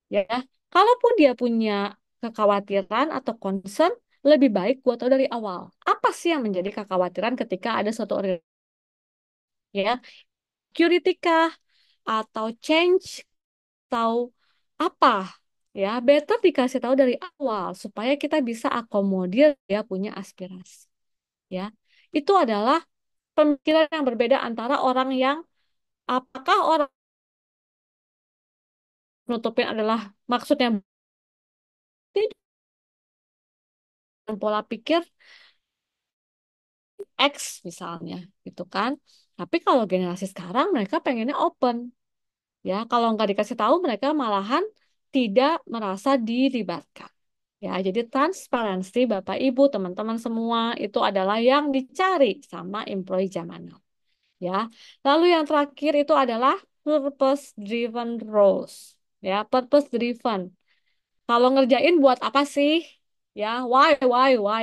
Ya, kalaupun dia punya kekhawatiran atau concern, lebih baik gua tahu dari awal. Apa sih yang menjadi kekhawatiran ketika ada suatu organisasi? Ya, security kah? Atau change tahu apa, ya better dikasih tahu dari awal supaya kita bisa akomodir dia punya aspirasi, ya. Itu adalah pemikiran yang berbeda antara orang yang apakah orang nutupin adalah maksudnya pola pikir X misalnya gitu kan, tapi kalau generasi sekarang mereka pengennya open, ya kalau nggak dikasih tahu mereka malahan tidak merasa dilibatkan. Ya, jadi transparansi Bapak Ibu, teman-teman semua itu adalah yang dicari sama employee zaman now. Ya. Lalu yang terakhir itu adalah purpose driven roles. Ya, purpose driven. Kalau ngerjain buat apa sih? Ya, why?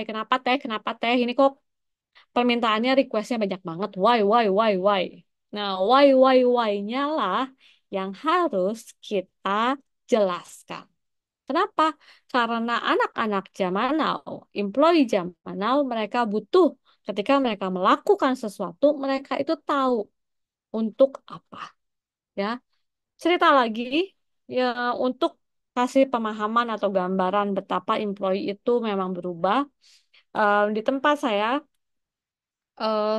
Kenapa teh? Kenapa teh? Ini kok permintaannya, requestnya banyak banget. Why? Nah, why-nya lah yang harus kita jelaskan. Kenapa? Karena anak-anak zaman now, employee zaman now, mereka butuh ketika mereka melakukan sesuatu, mereka itu tahu untuk apa. Ya, cerita lagi ya untuk kasih pemahaman atau gambaran betapa employee itu memang berubah. Di tempat saya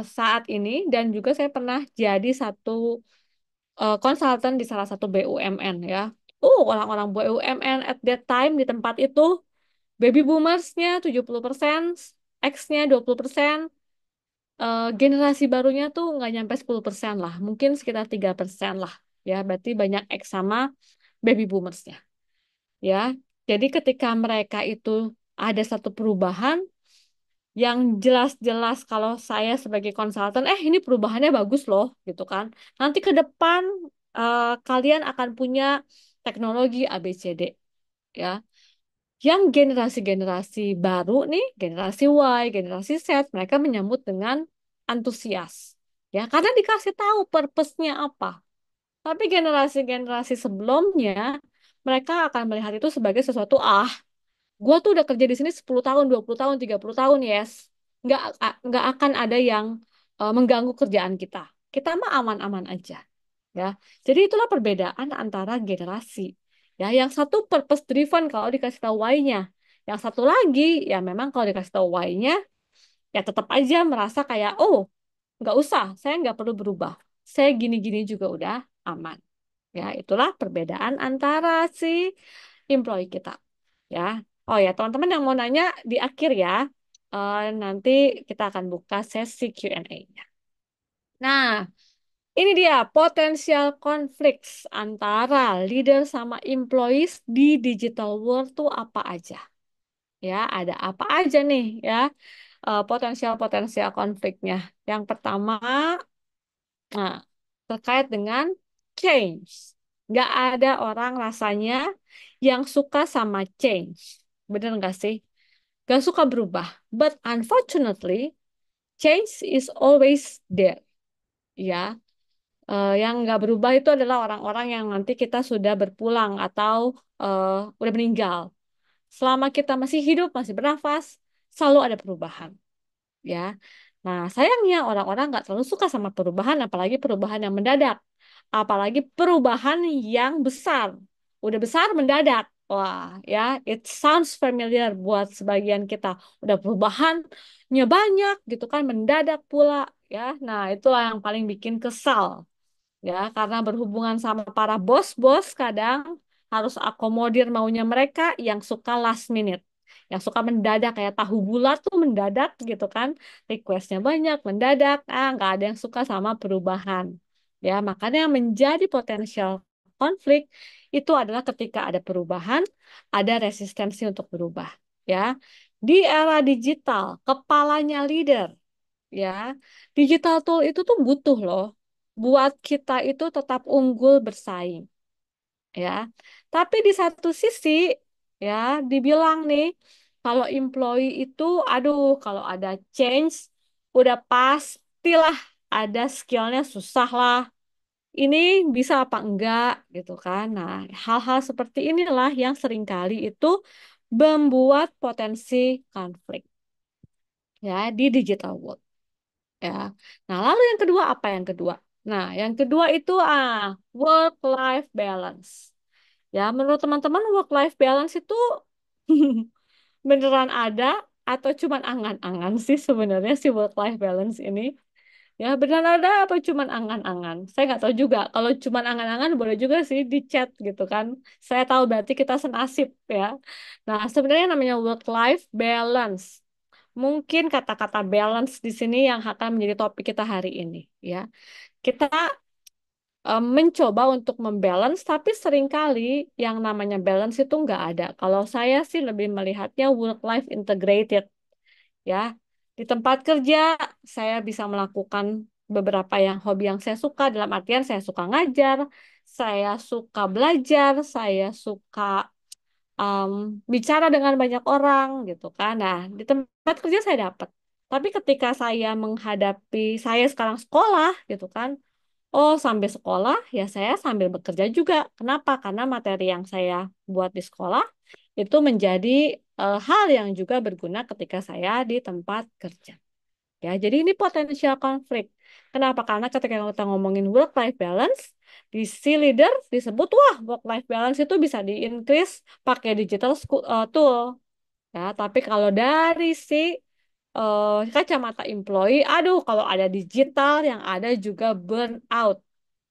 saat ini dan juga saya pernah jadi satu konsultan di salah satu BUMN ya. Orang-orang BUMN at that time di tempat itu baby boomersnya 70%, X-nya 20%, generasi barunya tuh nggak nyampe 10% lah, mungkin sekitar 3% lah. Ya, berarti banyak X sama baby boomersnya. Ya, jadi ketika mereka itu ada satu perubahan yang jelas-jelas kalau saya sebagai konsultan, ini perubahannya bagus loh, gitu kan. Nanti ke depan kalian akan punya teknologi ABCD, ya. Yang generasi-generasi baru nih, generasi Y, generasi Z, mereka menyambut dengan antusias. Ya, karena dikasih tahu purpose-nya apa. Tapi generasi-generasi sebelumnya, mereka akan melihat itu sebagai sesuatu, gua tuh udah kerja di sini 10 tahun, 20 tahun, 30 tahun, yes. Nggak akan ada yang mengganggu kerjaan kita. Kita mah aman-aman aja. Ya, jadi itulah perbedaan antara generasi. Ya, yang satu purpose driven kalau dikasih tahu why-nya. Yang satu lagi, ya memang kalau dikasih tahu why-nya, ya tetap aja merasa kayak, oh, nggak usah, saya nggak perlu berubah. Saya gini-gini juga udah aman. Ya, itulah perbedaan antara si employee kita. Ya, oh ya, teman-teman yang mau nanya di akhir ya, nanti kita akan buka sesi Q&A-nya. Nah, ini dia potensial konflik antara leader sama employees di digital world tuh apa aja? Ya, ada apa aja nih ya potensial-potensial konfliknya. Yang pertama, nah, terkait dengan change. Nggak ada orang rasanya yang suka sama change. Bener nggak sih? Nggak suka berubah. But unfortunately, change is always there. Ya, yang nggak berubah itu adalah orang-orang yang nanti kita sudah berpulang atau udah meninggal. Selama kita masih hidup, masih bernafas, selalu ada perubahan. Ya, nah sayangnya orang-orang nggak terlalu suka sama perubahan, apalagi perubahan yang mendadak, apalagi perubahan yang besar. Udah besar mendadak. Wah, ya, it sounds familiar buat sebagian kita. Udah perubahannya banyak gitu kan, mendadak pula. Ya, nah itulah yang paling bikin kesal ya karena berhubungan sama para bos-bos kadang harus akomodir maunya mereka yang suka last minute, yang suka mendadak kayak tahu bulat tuh mendadak gitu kan, requestnya banyak mendadak, nggak ada yang suka sama perubahan ya, makanya yang menjadi potensial konflik itu adalah ketika ada perubahan, ada resistensi untuk berubah ya. Di era digital kepalanya leader ya. Digital tool itu tuh butuh loh buat kita itu tetap unggul bersaing ya. Tapi di satu sisi ya dibilang nih kalau employee itu aduh kalau ada change udah pastilah ada skillnya susah lah. Ini bisa apa enggak gitu kan. Nah, hal-hal seperti inilah yang seringkali itu membuat potensi konflik ya di digital world. Ya. Nah, lalu yang kedua apa yang kedua? Nah, yang kedua itu work life balance. Ya, menurut teman-teman work life balance itu beneran ada atau cuman angan-angan sih sebenarnya si work life balance ini? Ya, beneran ada apa cuman angan-angan? Saya nggak tahu juga. Kalau cuman angan-angan boleh juga sih di chat gitu kan. Saya tahu berarti kita senasib ya. Nah, sebenarnya namanya work life balance. Mungkin kata-kata balance di sini yang akan menjadi topik kita hari ini, ya. Kita mencoba untuk membalance, tapi seringkali yang namanya balance itu nggak ada. Kalau saya sih lebih melihatnya work-life integrated, ya. Di tempat kerja, saya bisa melakukan beberapa yang hobi yang saya suka, dalam artian saya suka ngajar, saya suka belajar, saya suka um, bicara dengan banyak orang gitu kan. Nah, di tempat kerja saya dapat. Tapi ketika saya menghadapi saya sekarang sekolah gitu kan. Oh, sambil sekolah ya saya sambil bekerja juga. Kenapa? Karena materi yang saya buat di sekolah itu menjadi hal yang juga berguna ketika saya di tempat kerja. Ya, jadi ini potensial konflik. Kenapa? Karena ketika kita ngomongin work-life balance, di si leader disebut, wah, work-life balance itu bisa di-increase pakai digital tool. Ya, tapi kalau dari si kacamata employee, aduh, kalau ada digital yang ada juga burnout.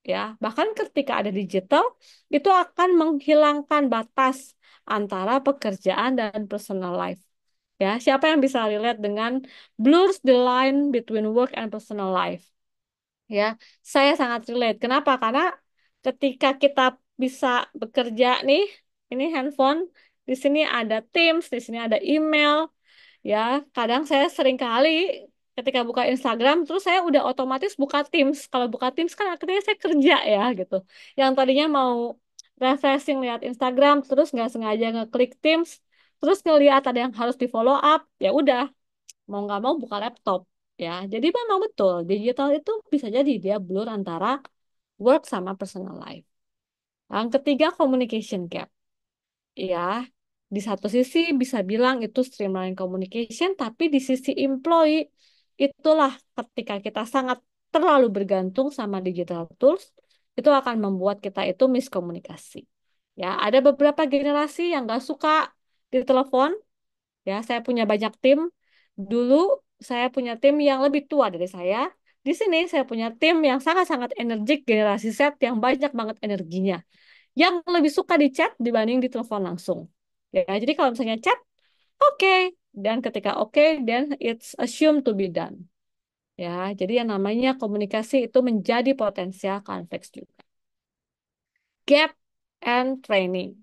Ya, bahkan ketika ada digital, itu akan menghilangkan batas antara pekerjaan dan personal life. Ya, siapa yang bisa relate dengan blurs the line between work and personal life? Ya, saya sangat relate. Kenapa? Karena ketika kita bisa bekerja nih, ini handphone, di sini ada Teams, di sini ada email, ya. Kadang saya sering kali ketika buka Instagram, terus saya udah otomatis buka Teams. Kalau buka Teams kan akhirnya saya kerja ya gitu. Yang tadinya mau refreshing lihat Instagram, terus nggak sengaja ngeklik Teams, terus ngelihat ada yang harus di follow up, ya udah mau nggak mau buka laptop ya. Jadi memang betul digital itu bisa jadi dia blur antara work sama personal life. Yang ketiga communication gap. Ya, di satu sisi bisa bilang itu streamline communication, tapi di sisi employee itulah ketika kita sangat terlalu bergantung sama digital tools, itu akan membuat kita itu miskomunikasi. Ya, ada beberapa generasi yang nggak suka di telepon. Ya, saya punya banyak tim. Dulu saya punya tim yang lebih tua dari saya. Di sini saya punya tim yang sangat-sangat energik, generasi Z yang banyak banget energinya. Yang lebih suka di chat dibanding di telepon langsung. Ya, jadi kalau misalnya chat, oke. Dan ketika oke, then it's assumed to be done. Ya, jadi yang namanya komunikasi itu menjadi potensial konflik juga. Gap and training.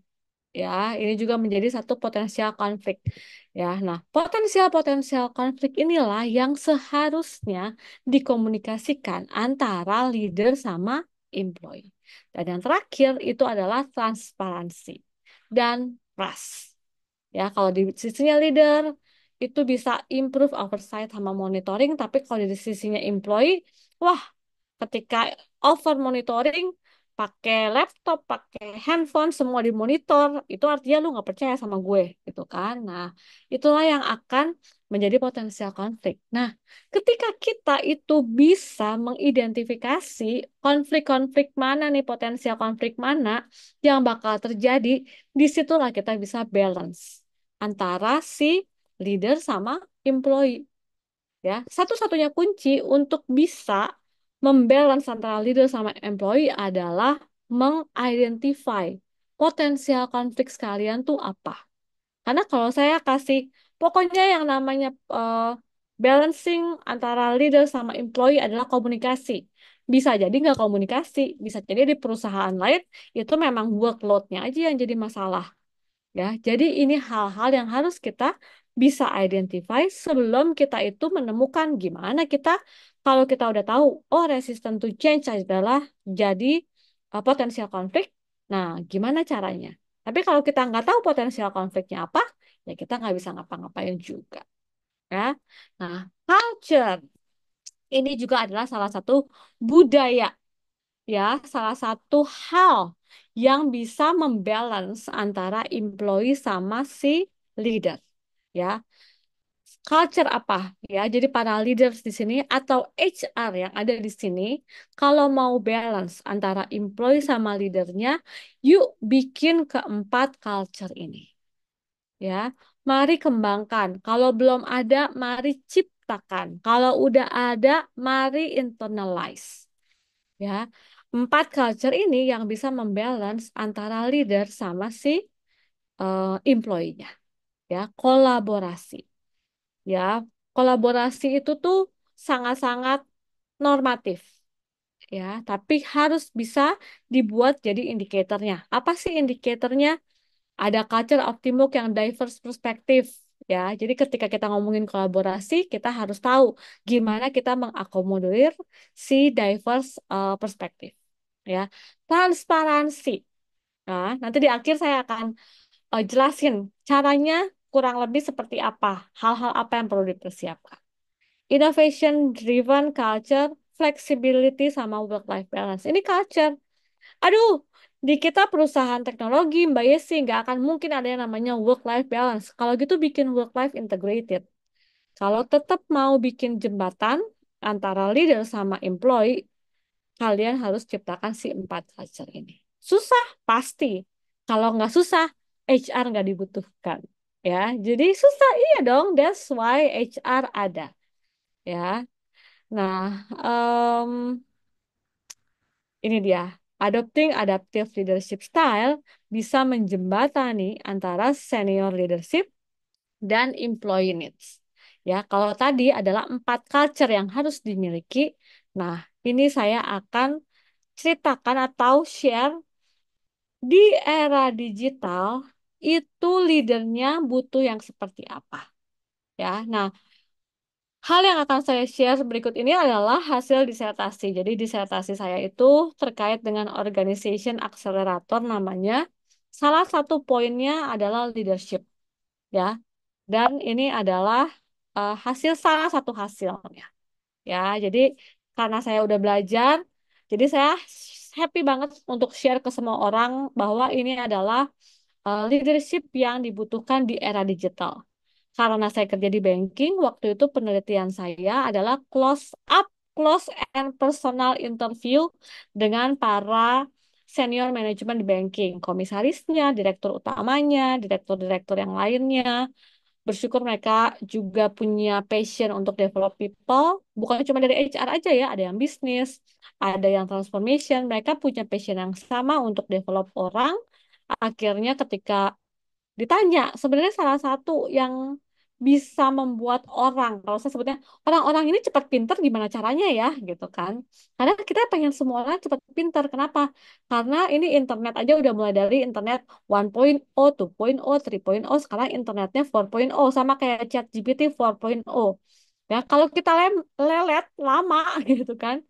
Ya, ini juga menjadi satu potensial konflik. Ya, nah, potensial-potensial konflik inilah yang seharusnya dikomunikasikan antara leader sama employee. Dan yang terakhir itu adalah transparansi dan trust. Ya, kalau di sisinya leader itu bisa improve oversight sama monitoring, tapi kalau di sisinya employee, wah, ketika over monitoring, pakai laptop, pakai handphone, semua dimonitor, itu artinya lu nggak percaya sama gue, gitu kan? Nah, itulah yang akan menjadi potensial konflik. Nah, ketika kita itu bisa mengidentifikasi konflik-konflik mana nih, potensial konflik mana yang bakal terjadi, disitulah kita bisa balance antara si leader sama employee. Ya, satu-satunya kunci untuk bisa membalance antara leader sama employee adalah mengidentify potensial konflik sekalian tuh apa. Karena kalau saya kasih pokoknya yang namanya balancing antara leader sama employee adalah komunikasi. Bisa jadi nggak komunikasi, bisa jadi di perusahaan lain itu memang workload-nya aja yang jadi masalah. Ya, jadi ini hal-hal yang harus kita bisa identify sebelum kita itu menemukan gimana kita kalau kita udah tahu, oh resistant to change adalah jadi potensial konflik. Nah, gimana caranya? Tapi kalau kita nggak tahu potensial konfliknya apa, ya kita nggak bisa ngapa-ngapain juga. Ya, nah culture ini juga adalah salah satu budaya, ya, salah satu hal yang bisa membalance antara employee sama si leader. Ya, culture apa? Ya, jadi para leaders di sini atau HR yang ada di sini, kalau mau balance antara employee sama leadernya, yuk bikin keempat culture ini. Ya, mari kembangkan. Kalau belum ada, mari ciptakan. Kalau udah ada, mari internalize. Ya, empat culture ini yang bisa membalance antara leader sama si employee-nya. Ya, kolaborasi. Ya, kolaborasi itu tuh sangat-sangat normatif. Ya, tapi harus bisa dibuat jadi indikatornya. Apa sih indikatornya? Ada culture of teamwork yang diverse perspektif. Ya, jadi ketika kita ngomongin kolaborasi, kita harus tahu gimana kita mengakomodir si diverse perspektif. Ya, transparansi. Nah, nanti di akhir saya akan jelasin caranya kurang lebih seperti apa, hal-hal apa yang perlu dipersiapkan. Innovation driven culture, flexibility sama work life balance. Ini culture. Aduh, di kita perusahaan teknologi, Mbak Yesi, nggak akan mungkin ada yang namanya work-life balance. Kalau gitu bikin work-life integrated. Kalau tetap mau bikin jembatan antara leader sama employee, kalian harus ciptakan si empat culture ini. Susah? Pasti. Kalau nggak susah, HR nggak dibutuhkan. Ya, jadi susah, iya dong. That's why HR ada. Ya, nah, em, ini dia. Adopting adaptive leadership style bisa menjembatani antara senior leadership dan employee needs. Ya, kalau tadi adalah empat culture yang harus dimiliki. Nah, ini saya akan ceritakan atau share di era digital itu leadernya butuh yang seperti apa. Ya, nah hal yang akan saya share berikut ini adalah hasil disertasi. Jadi disertasi saya itu terkait dengan organization accelerator namanya. Salah satu poinnya adalah leadership, ya. Dan ini adalah hasil salah satu hasilnya, ya. Jadi karena saya udah belajar, jadi saya happy banget untuk share ke semua orang bahwa ini adalah leadership yang dibutuhkan di era digital. Karena saya kerja di banking, waktu itu penelitian saya adalah close up close and personal interview dengan para senior manajemen di banking, komisarisnya, direktur utamanya, direktur-direktur yang lainnya. Bersyukur mereka juga punya passion untuk develop people, bukan cuma dari HR aja ya, ada yang bisnis, ada yang transformation, mereka punya passion yang sama untuk develop orang. Akhirnya ketika ditanya, sebenarnya salah satu yang bisa membuat orang, kalau saya sebutnya orang-orang ini cepat pinter gimana caranya ya, gitu kan. Karena kita pengen semua orang cepat pinter. Kenapa? Karena ini internet aja udah mulai dari internet 1.0, 2.0, 3.0, sekarang internetnya 4.0, sama kayak ChatGPT 4.0. Ya, kalau kita lelet lama gitu kan,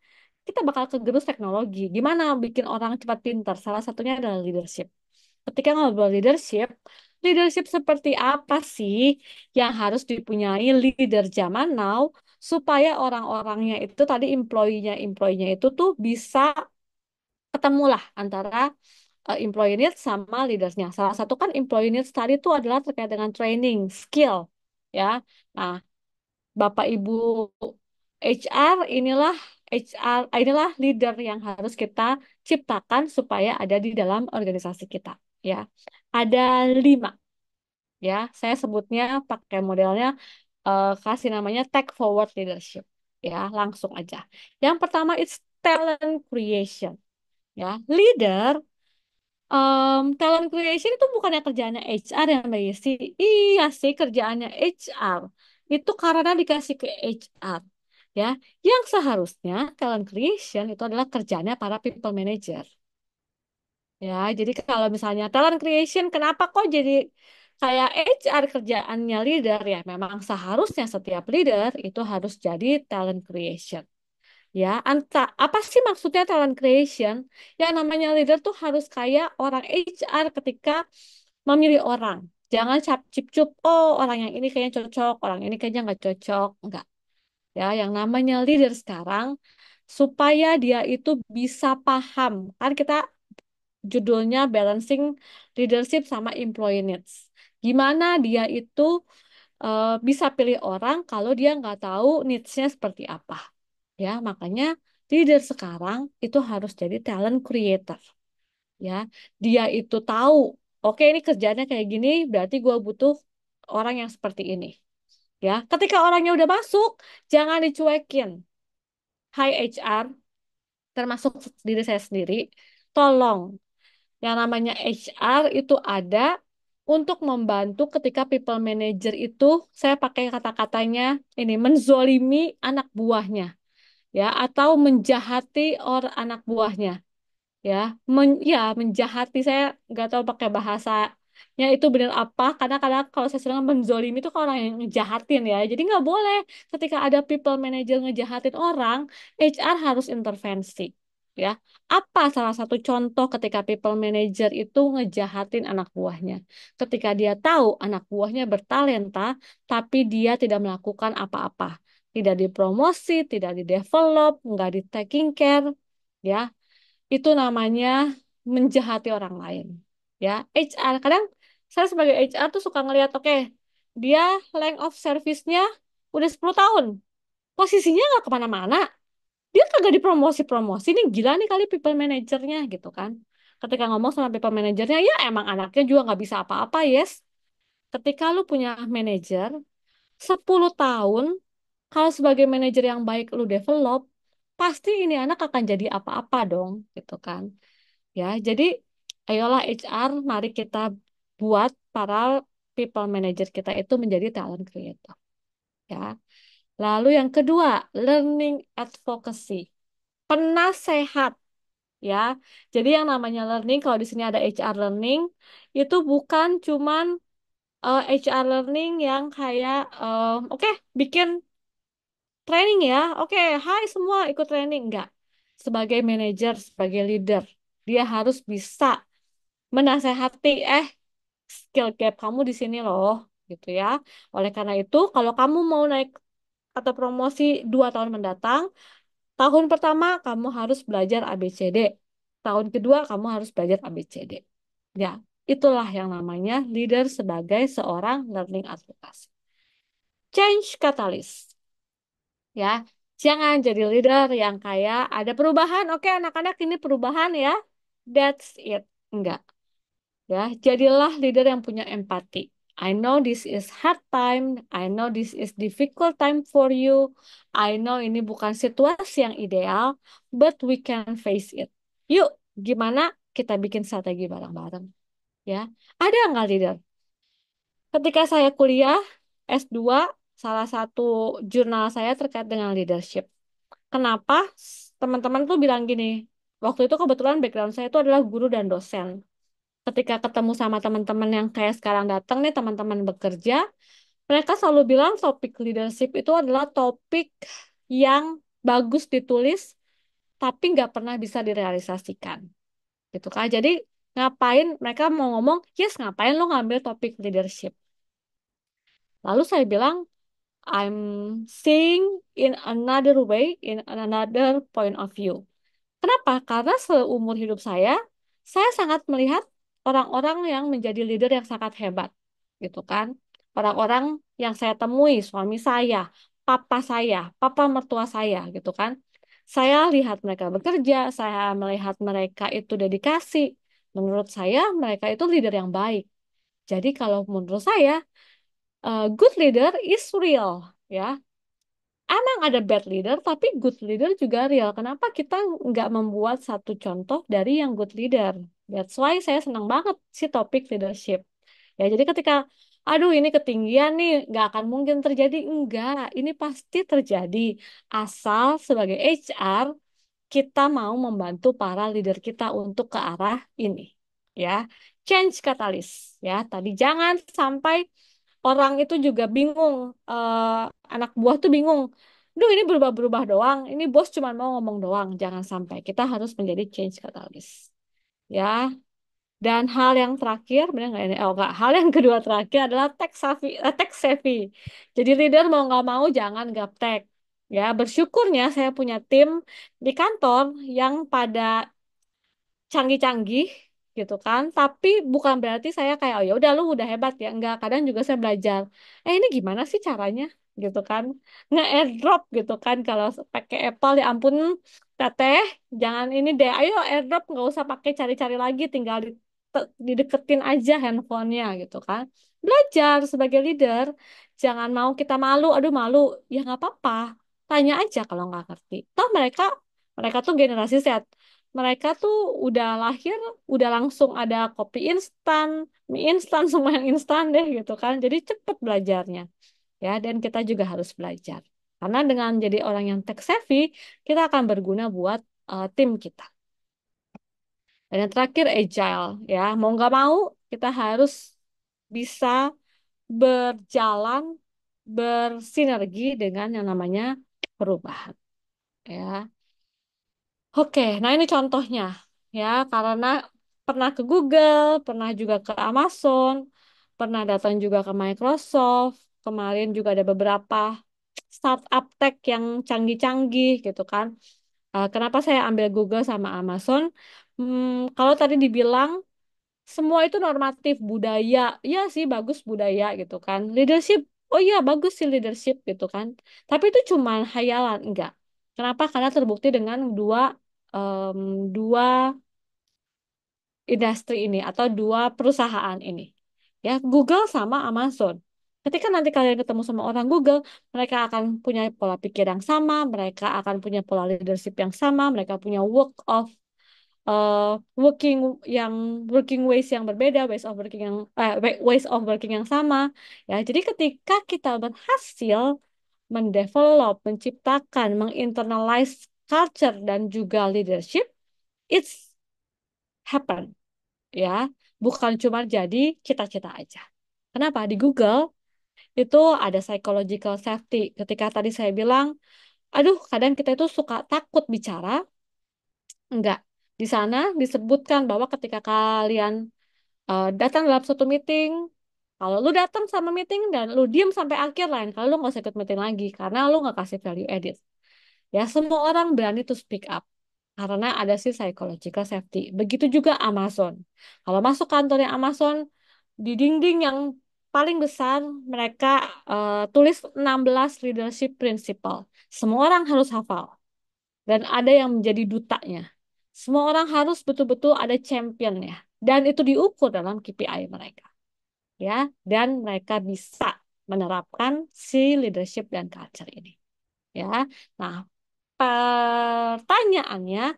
kita bakal kegerus teknologi. Gimana bikin orang cepat pinter? Salah satunya adalah leadership. Ketika ngobrol leadership, leadership seperti apa sih yang harus dipunyai leader zaman now supaya orang-orangnya itu tadi employee-nya itu tuh bisa ketemulah antara employee needs sama leadersnya. Salah satu kan employee needs tadi itu adalah terkait dengan training, skill, ya. Nah, Bapak Ibu inilah leader yang harus kita ciptakan supaya ada di dalam organisasi kita, ya. Ada 5, ya. Saya sebutnya pakai modelnya kasih namanya tech forward leadership, ya. Langsung aja. Yang pertama it's talent creation, ya. Leader talent creation itu bukannya kerjaannya HR ya Mbak Yesi. Iya sih kerjaannya HR. Itu karena dikasih ke HR. Ya, yang seharusnya talent creation itu adalah kerjanya para people manager. Ya, jadi kalau misalnya talent creation, kenapa kok jadi kayak HR kerjaannya leader ya? Memang seharusnya setiap leader itu harus jadi talent creation. Ya, apa sih maksudnya talent creation? Yang namanya leader tuh harus kayak orang HR ketika memilih orang. Jangan cap cip cup, oh orang yang ini kayaknya cocok, orang ini kayaknya nggak cocok. Enggak. Ya, yang namanya leader sekarang supaya dia itu bisa paham. Kan kita judulnya balancing leadership sama employee needs. Gimana dia itu bisa pilih orang kalau dia nggak tahu needs-nya seperti apa. Ya, makanya leader sekarang itu harus jadi talent creator. Ya, dia itu tahu, oke ini kerjanya kayak gini, berarti gue butuh orang yang seperti ini. Ya, ketika orangnya udah masuk, jangan dicuekin. Hai HR, termasuk diri saya sendiri, tolong yang namanya HR itu ada untuk membantu ketika people manager itu, saya pakai kata-katanya ini, menzolimi anak buahnya, ya, atau menjahati anak buahnya, ya, menjahati, saya nggak tahu pakai bahasanya itu benar apa, karena kadang kalau saya bilang menzolimi itu kan orang yang ngejahatin ya, jadi nggak boleh ketika ada people manager ngejahatin orang, HR harus intervensi, ya. Apa salah satu contoh ketika people manager itu ngejahatin anak buahnya? Ketika dia tahu anak buahnya bertalenta tapi dia tidak melakukan apa-apa, tidak dipromosi, tidak didevelop, nggak di taking care, ya, itu namanya menjahati orang lain. Ya, HR kadang saya sebagai HR tuh suka ngelihat, oke, dia length of service-nya udah 10 tahun. Posisinya nggak kemana-mana. Dia kagak dipromosi-promosi. Nih gila nih kali people manajernya gitu kan. Ketika ngomong sama people manajernya, ya emang anaknya juga nggak bisa apa-apa, yes. Ketika lu punya manajer 10 tahun, kalau sebagai manajer yang baik lu develop, pasti ini anak akan jadi apa-apa dong, gitu kan. Ya, jadi ayolah HR, mari kita buat para people manager kita itu menjadi talent creator. Ya. Lalu yang kedua, learning advocacy, penasehat. Ya, jadi yang namanya learning, kalau di sini ada HR learning, itu bukan cuman HR learning yang kayak, oke, bikin training ya, oke, hai semua ikut training. Enggak. Sebagai manajer, sebagai leader, dia harus bisa menasehati skill gap kamu di sini loh gitu ya. Oleh karena itu kalau kamu mau naik atau promosi 2 tahun mendatang, tahun pertama kamu harus belajar ABCD, tahun kedua kamu harus belajar ABCD, ya. Itulah yang namanya leader sebagai seorang learning advocacy. Change catalyst, ya. Jangan jadi leader yang kayak ada perubahan. Oke, anak-anak ini perubahan ya. That's it. Enggak. Ya, jadilah leader yang punya empati. I know this is hard time. I know this is difficult time for you. I know ini bukan situasi yang ideal, but we can face it. Yuk, gimana kita bikin strategi bareng-bareng? Ya, ada nggak leader? Ketika saya kuliah S2, salah satu jurnal saya terkait dengan leadership. Kenapa teman-teman tuh bilang gini? Waktu itu kebetulan background saya itu adalah guru dan dosen. Ketika ketemu sama teman-teman yang kayak sekarang datang nih, teman-teman bekerja, mereka selalu bilang topik leadership itu adalah topik yang bagus ditulis, tapi nggak pernah bisa direalisasikan. Gitu kan? Jadi ngapain mereka mau ngomong, yes ngapain lo ngambil topik leadership? Lalu saya bilang, I'm seeing in another way, in another point of view. Kenapa? Karena seumur hidup saya sangat melihat orang-orang yang menjadi leader yang sangat hebat, gitu kan? Orang-orang yang saya temui, suami saya, papa mertua saya, gitu kan? Saya lihat mereka bekerja, saya melihat mereka itu dedikasi. Menurut saya, mereka itu leader yang baik. Jadi kalau menurut saya, good leader is real, ya. Emang ada bad leader, tapi good leader juga real. Kenapa kita nggak membuat satu contoh dari yang good leader? That's why saya senang banget si topik leadership. Ya, jadi ketika, aduh ini ketinggian nih, nggak akan mungkin terjadi. Enggak, ini pasti terjadi. Asal sebagai HR, kita mau membantu para leader kita untuk ke arah ini. Ya, change catalyst. Ya, tadi jangan sampai orang itu juga bingung, anak buah tuh bingung. Duh, ini berubah-berubah doang. Ini bos cuma mau ngomong doang. Jangan sampai. Kita harus menjadi change catalyst. Ya. Dan hal yang terakhir, benar nggak ini? Oh, nggak. Hal yang kedua terakhir adalah tech savvy. Jadi leader mau nggak mau jangan gaptek. Ya, bersyukurnya saya punya tim di kantor yang pada canggih-canggih gitu kan, tapi bukan berarti saya kayak oh ya udah lu udah hebat ya, enggak, kadang juga saya belajar ini gimana sih caranya gitu kan, nge-airdrop gitu kan, kalau pakai Apple ya ampun teteh, jangan ini deh, ayo airdrop nggak usah pakai cari-cari lagi, tinggal dideketin aja handphonenya gitu kan. Belajar sebagai leader, jangan mau kita malu, aduh malu, ya nggak apa-apa, tanya aja kalau nggak ngerti, toh mereka mereka tuh generasi Z, mereka tuh udah lahir, udah langsung ada kopi instan, mie instan, semua yang instan deh gitu kan. Jadi cepet belajarnya. Ya, dan kita juga harus belajar. Karena dengan jadi orang yang tech savvy, kita akan berguna buat tim kita. Dan yang terakhir, agile. Ya, mau nggak mau, kita harus bisa berjalan, bersinergi dengan yang namanya perubahan. Ya. Oke, nah ini contohnya ya, karena pernah ke Google, pernah juga ke Amazon, pernah datang juga ke Microsoft, kemarin juga ada beberapa startup tech yang canggih-canggih gitu kan. Kenapa saya ambil Google sama Amazon? Kalau tadi dibilang semua itu normatif budaya, ya sih bagus budaya gitu kan. Leadership, oh iya bagus sih leadership gitu kan. Tapi itu cuma hayalan, enggak. Kenapa? Karena terbukti dengan em, dua industri ini atau dua perusahaan ini. Ya, Google sama Amazon. Ketika nanti kalian ketemu sama orang Google, mereka akan punya pola pikir yang sama, mereka akan punya pola leadership yang sama, mereka punya uh, working working ways yang berbeda, ways of working yang sama. Ya, jadi ketika kita berhasil menciptakan, menginternalize culture dan juga leadership, it's happen, ya, bukan cuma jadi cita-cita aja. Kenapa? Di Google itu ada psychological safety. Ketika tadi saya bilang, aduh, kadang kita itu suka takut bicara, enggak. Di sana disebutkan bahwa ketika kalian datang dalam satu meeting, kalau lu datang sama meeting dan lu diem sampai akhir, lain kalau lu nggak usah ikut meeting lagi karena lu nggak kasih value added. Ya, semua orang berani to speak up karena ada sih psychological safety. Begitu juga Amazon. Kalau masuk kantornya Amazon, di dinding yang paling besar mereka tulis 16 leadership principle. Semua orang harus hafal dan ada yang menjadi dutanya. Semua orang harus betul-betul ada championnya dan itu diukur dalam KPI mereka, ya. Dan mereka bisa menerapkan si leadership dan culture ini, ya. Nah, pertanyaannya,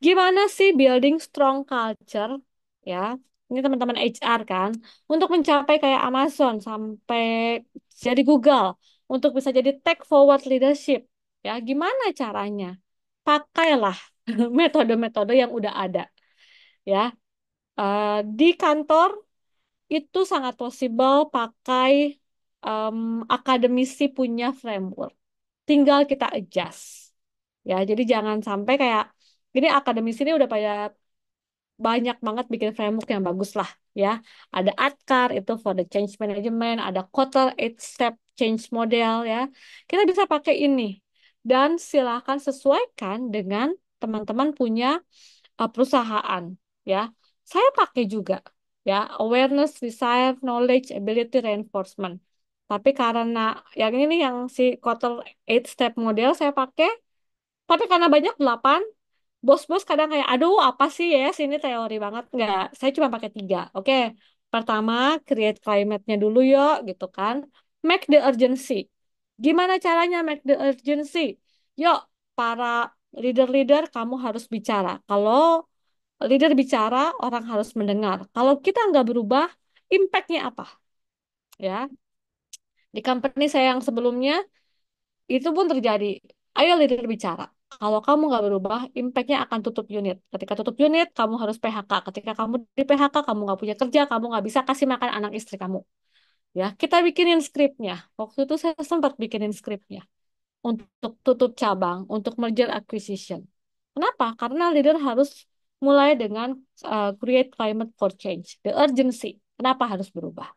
gimana sih building strong culture, ya? Ini teman-teman HR kan, untuk mencapai kayak Amazon sampai jadi Google, untuk bisa jadi tech forward leadership, ya. Gimana caranya? Pakailah metode-metode yang udah ada, ya. Di kantor itu sangat possible pakai em, akademisi punya framework. Tinggal kita adjust. Ya, jadi jangan sampai kayak gini akademisi ini udah pada banyak banget bikin framework yang bagus lah ya. Ada ADKAR itu for the change management, ada Kotlin 8 step change model ya. Kita bisa pakai ini dan silakan sesuaikan dengan teman-teman punya perusahaan ya. Saya pakai juga ya awareness, desire, knowledge, ability, reinforcement. Tapi karena yang ini nih yang si Kotlin 8 step model saya pakai, tapi karena banyak 8, bos-bos kadang kayak, aduh apa sih ya, sini teori banget. Nggak, saya cuma pakai 3. Oke, pertama, create climate-nya dulu yuk, gitu kan. Make the urgency. Gimana caranya make the urgency? Yuk, para leader-leader, kamu harus bicara. Kalau leader bicara, orang harus mendengar. Kalau kita nggak berubah, impact-nya apa? Ya, di company saya yang sebelumnya, itu pun terjadi. Ayo leader bicara. Kalau kamu nggak berubah, impact-nya akan tutup unit. Ketika tutup unit, kamu harus PHK. Ketika kamu di PHK, kamu nggak punya kerja, kamu nggak bisa kasih makan anak istri kamu. Ya, kita bikinin skripnya. Waktu itu saya sempat bikinin skripnya untuk tutup cabang, untuk merger acquisition. Kenapa? Karena leader harus mulai dengan create climate for change, the urgency. Kenapa harus berubah?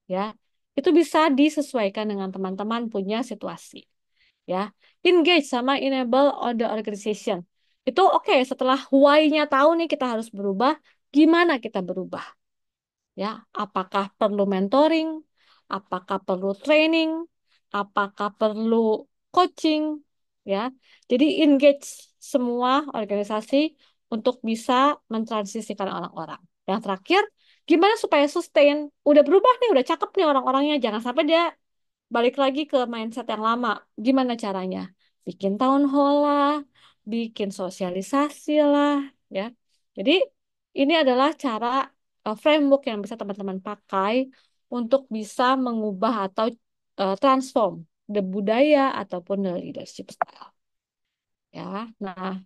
Ya, itu bisa disesuaikan dengan teman-teman punya situasi, ya. Engage sama enable on the organization itu oke. Setelah why-nya tahu nih kita harus berubah, gimana kita berubah, ya. Apakah perlu mentoring, apakah perlu training, apakah perlu coaching, ya. Jadi engage semua organisasi untuk bisa mentransisikan orang-orang. Yang terakhir, gimana supaya sustain, udah berubah nih, udah cakep nih orang-orangnya, jangan sampai dia balik lagi ke mindset yang lama. Gimana caranya? Bikin town hall lah, bikin sosialisasi lah, ya. Jadi ini adalah cara framework yang bisa teman-teman pakai untuk bisa mengubah atau transform the budaya ataupun the leadership style, ya. Nah,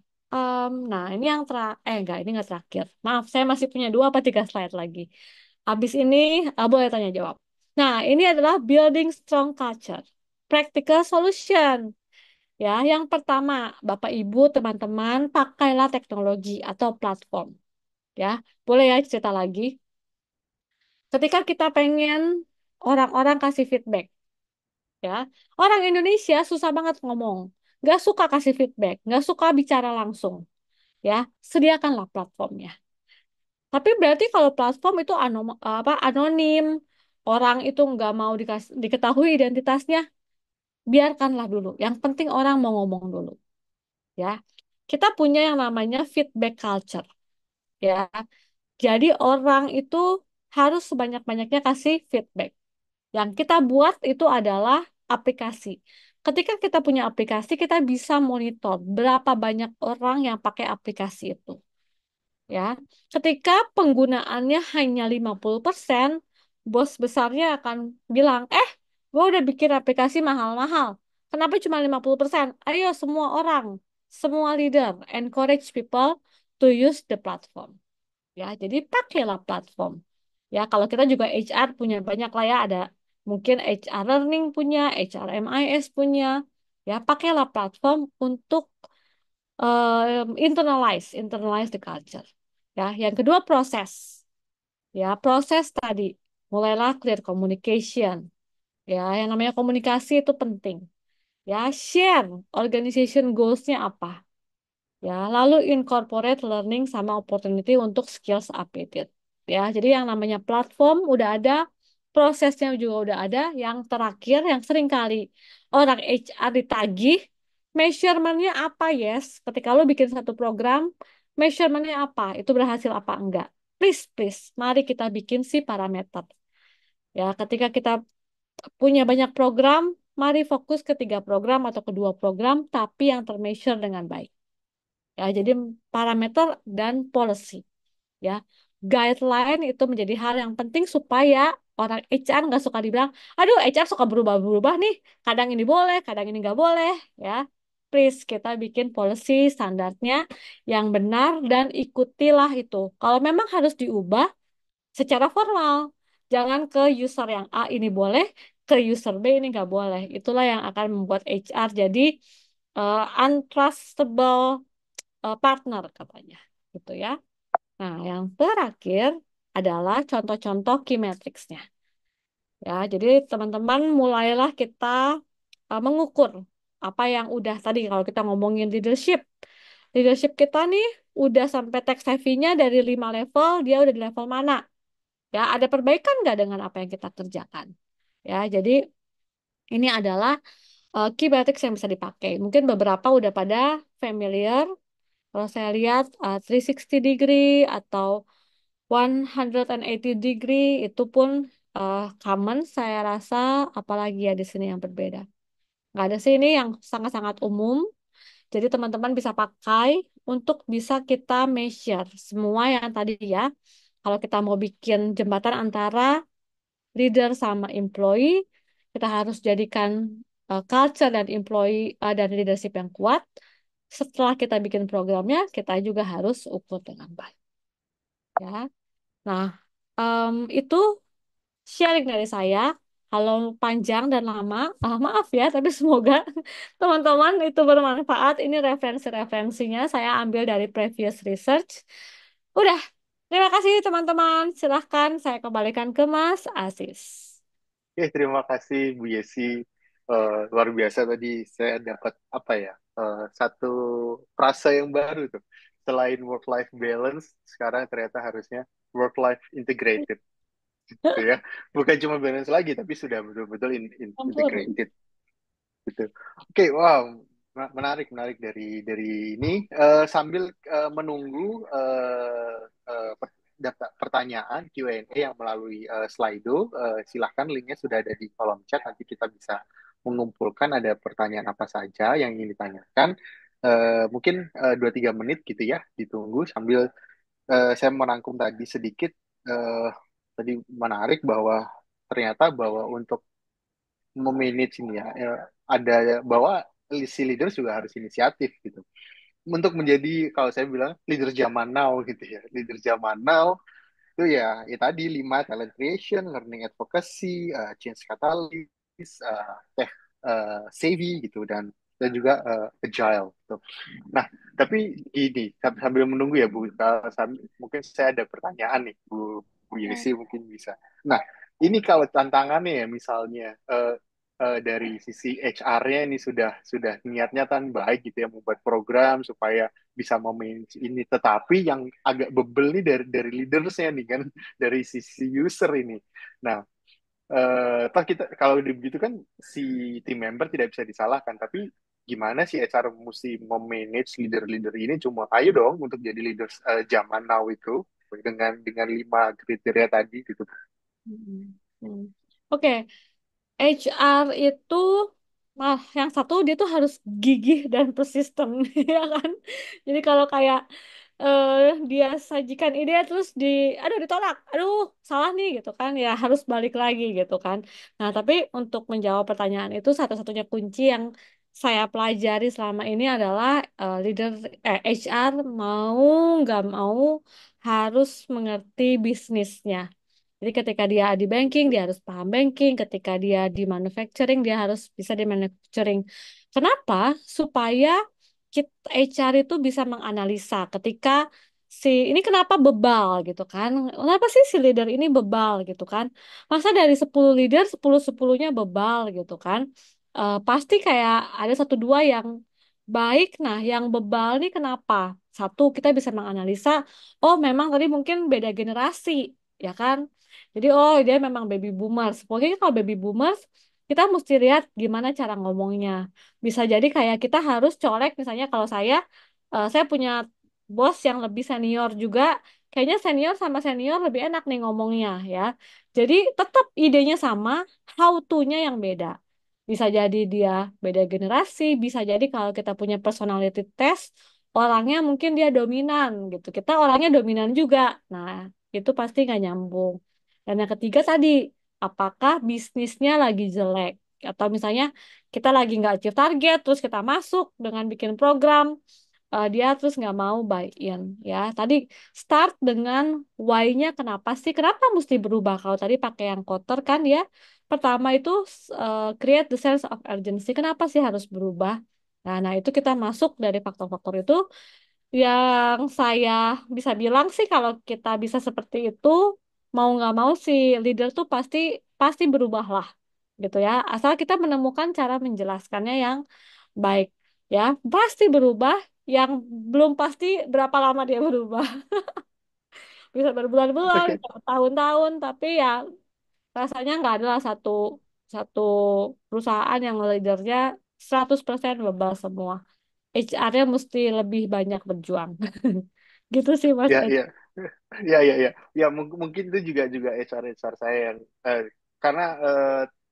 nah ini yang enggak, ini nggak terakhir. Maaf, saya masih punya 2 atau 3 slide lagi. Habis ini boleh tanya jawab. Nah, ini adalah building strong culture. Practical solution. Ya, yang pertama, Bapak Ibu, teman-teman, pakailah teknologi atau platform. Ya, boleh ya cerita lagi. Ketika kita pengen orang-orang kasih feedback, ya, orang Indonesia susah banget ngomong, nggak suka kasih feedback, nggak suka bicara langsung. Ya, sediakanlah platformnya. Tapi berarti kalau platform itu anonim, orang itu nggak mau diketahui identitasnya, biarkanlah dulu. Yang penting orang mau ngomong dulu, ya. Kita punya yang namanya feedback culture, ya. Jadi orang itu harus sebanyak-banyaknya kasih feedback. Yang kita buat itu adalah aplikasi. Ketika kita punya aplikasi, kita bisa monitor berapa banyak orang yang pakai aplikasi itu, ya. Ketika penggunaannya hanya 50%, bos besarnya akan bilang, gue udah bikin aplikasi mahal-mahal. Kenapa cuma 50%? Ayo semua orang, semua leader, encourage people to use the platform. Ya, jadi pakailah platform. Ya, kalau kita juga HR punya banyak lah ya, ada mungkin HR Learning punya, HR MIS punya. Ya, pakailah platform untuk internalize the culture. Ya, yang kedua proses. Ya, proses tadi mulailah clear communication. Ya, yang namanya komunikasi itu penting. Ya, share organization goals-nya apa. Ya, lalu incorporate learning sama opportunity untuk skills updated. Ya, jadi yang namanya platform udah ada, prosesnya juga udah ada. Yang terakhir, yang sering kali orang HR ditagih, measurementnya apa, yes? Ketika lo bikin satu program, measurementnya apa? Itu berhasil apa enggak? Please, please, mari kita bikin si parameter. Ya, ketika kita punya banyak program, mari fokus ke 3 program atau kedua program, tapi yang termeasure dengan baik. Ya, jadi parameter dan policy. Ya, guideline itu menjadi hal yang penting supaya orang HR nggak suka dibilang, aduh HR suka berubah-berubah nih, kadang ini boleh, kadang ini nggak boleh, ya. Please kita bikin policy standarnya yang benar dan ikutilah itu. Kalau memang harus diubah secara formal, jangan ke user yang A ini boleh, ke user B ini nggak boleh. Itulah yang akan membuat HR jadi untrustable partner katanya, gitu ya. Nah, yang terakhir adalah contoh-contoh key matrix-nya. Ya, jadi teman-teman mulailah kita mengukur apa yang udah tadi kalau kita ngomongin leadership. Leadership kita nih udah sampai tech savvy-nya dari 5 level, dia udah di level mana? Ya, ada perbaikan nggak dengan apa yang kita kerjakan? Ya, jadi ini adalah key matrix yang bisa dipakai. Mungkin beberapa udah pada familiar. Kalau saya lihat 360 degree atau 180 degree itu pun common saya rasa, apalagi ya di sini yang berbeda. Nggak ada sih ini yang sangat-sangat umum. Jadi teman-teman bisa pakai untuk bisa kita measure semua yang tadi ya. Kalau kita mau bikin jembatan antara leader sama employee, kita harus jadikan culture dan employee dan leadership yang kuat. Setelah kita bikin programnya, kita juga harus ukur dengan baik. Ya. Nah, itu sharing dari saya. Kalau panjang dan lama, maaf ya, tapi semoga teman-teman itu bermanfaat. Ini referensi-referensinya saya ambil dari previous research. Udah, terima kasih teman-teman. Silahkan saya kembalikan ke Mas Asis. Terima kasih Bu Yesi. Luar biasa tadi saya dapat apa ya? Satu frasa yang baru tuh. Selain work-life balance, sekarang ternyata harusnya work-life integrated, gitu ya. Bukan cuma balance lagi, tapi sudah betul-betul Ampun. integrated. Gitu. Oke, wow, menarik menarik dari ini. Sambil menunggu daftar pertanyaan Q&A yang melalui Slido, silahkan linknya sudah ada di kolom chat. Nanti kita bisa mengumpulkan ada pertanyaan apa saja yang ingin ditanyakan. Mungkin 2-3 menit gitu ya, ditunggu sambil saya merangkum tadi sedikit. eh, Tadi menarik bahwa ternyata bahwa untuk memanage ini ya, ada bahwa si leader juga harus inisiatif gitu untuk menjadi kalau saya bilang leader zaman now gitu ya, leader zaman now itu ya tadi 5 talent creation, learning advocacy, change catalyst, tech savvy gitu dan juga agile gitu. Nah, tapi gini, sambil menunggu ya Bu, mungkin saya ada pertanyaan nih Bu Ya. Yesi mungkin bisa. Nah, ini kalau tantangannya ya misalnya dari sisi HR-nya ini sudah niatnya kan baik gitu ya membuat program supaya bisa memanage ini, tetapi yang agak bebel nih dari leadersnya nih kan, dari sisi user ini. Nah, toh kita kalau begitu kan si team member tidak bisa disalahkan, tapi gimana sih HR mesti memanage leader-leader ini, cuma ayo dong untuk jadi leaders zaman now itu dengan 5 kriteria tadi gitu. Hmm. Hmm. Oke, HR itu yang satu dia tuh harus gigih dan persisten ya kan. Jadi kalau kayak eh, dia sajikan ide terus aduh ditolak, aduh salah nih gitu kan ya harus balik lagi gitu kan. Nah tapi untuk menjawab pertanyaan itu satu-satunya kunci yang saya pelajari selama ini adalah leader HR mau nggak mau harus mengerti bisnisnya. Jadi ketika dia di banking, dia harus paham banking. Ketika dia di manufacturing, dia harus bisa di manufacturing. Kenapa? Supaya kita HR itu bisa menganalisa ketika ini kenapa bebal gitu kan? Kenapa sih si leader ini bebal gitu kan? Masa dari 10 leader, 10-10-nya bebal gitu kan? Pasti kayak ada satu dua yang baik. Nah, yang bebal nih kenapa? Satu, kita bisa menganalisa, oh memang tadi mungkin beda generasi ya kan? Jadi oh dia memang baby boomers. Pokoknya kalau baby boomers kita mesti lihat gimana cara ngomongnya. Bisa jadi kayak kita harus colek misalnya kalau saya punya bos yang lebih senior juga, kayaknya senior sama senior lebih enak nih ngomongnya ya. Jadi tetap idenya sama, how to-nya yang beda. Bisa jadi dia beda generasi, bisa jadi kalau kita punya personality test, orangnya mungkin dia dominan gitu. Kita orangnya dominan juga. Nah, itu pasti nggak nyambung. Dan yang ketiga tadi, apakah bisnisnya lagi jelek? Atau misalnya kita lagi nggak achieve target, terus kita masuk dengan bikin program, dia terus nggak mau buy-in. Ya, tadi start dengan why-nya kenapa sih? Kenapa mesti berubah? Kalau tadi pakai yang kotor kan ya, pertama itu create the sense of urgency. Kenapa sih harus berubah? Nah, itu kita masuk dari faktor-faktor itu yang saya bisa bilang sih kalau kita bisa seperti itu, mau nggak mau sih leader tuh pasti pasti berubah lah gitu ya. Asal kita menemukan cara menjelaskannya yang baik ya. Pasti berubah, yang belum pasti berapa lama dia berubah. Bisa berbulan-bulan, Oke. bisa bertahun-tahun, tapi ya rasanya nggak adalah satu satu perusahaan yang leadernya 100% bebas semua. HR-nya mesti lebih banyak berjuang. Gitu sih Mas Ya, Ed. ya. Ya, ya, ya. Ya, mungkin itu juga HR saya yang karena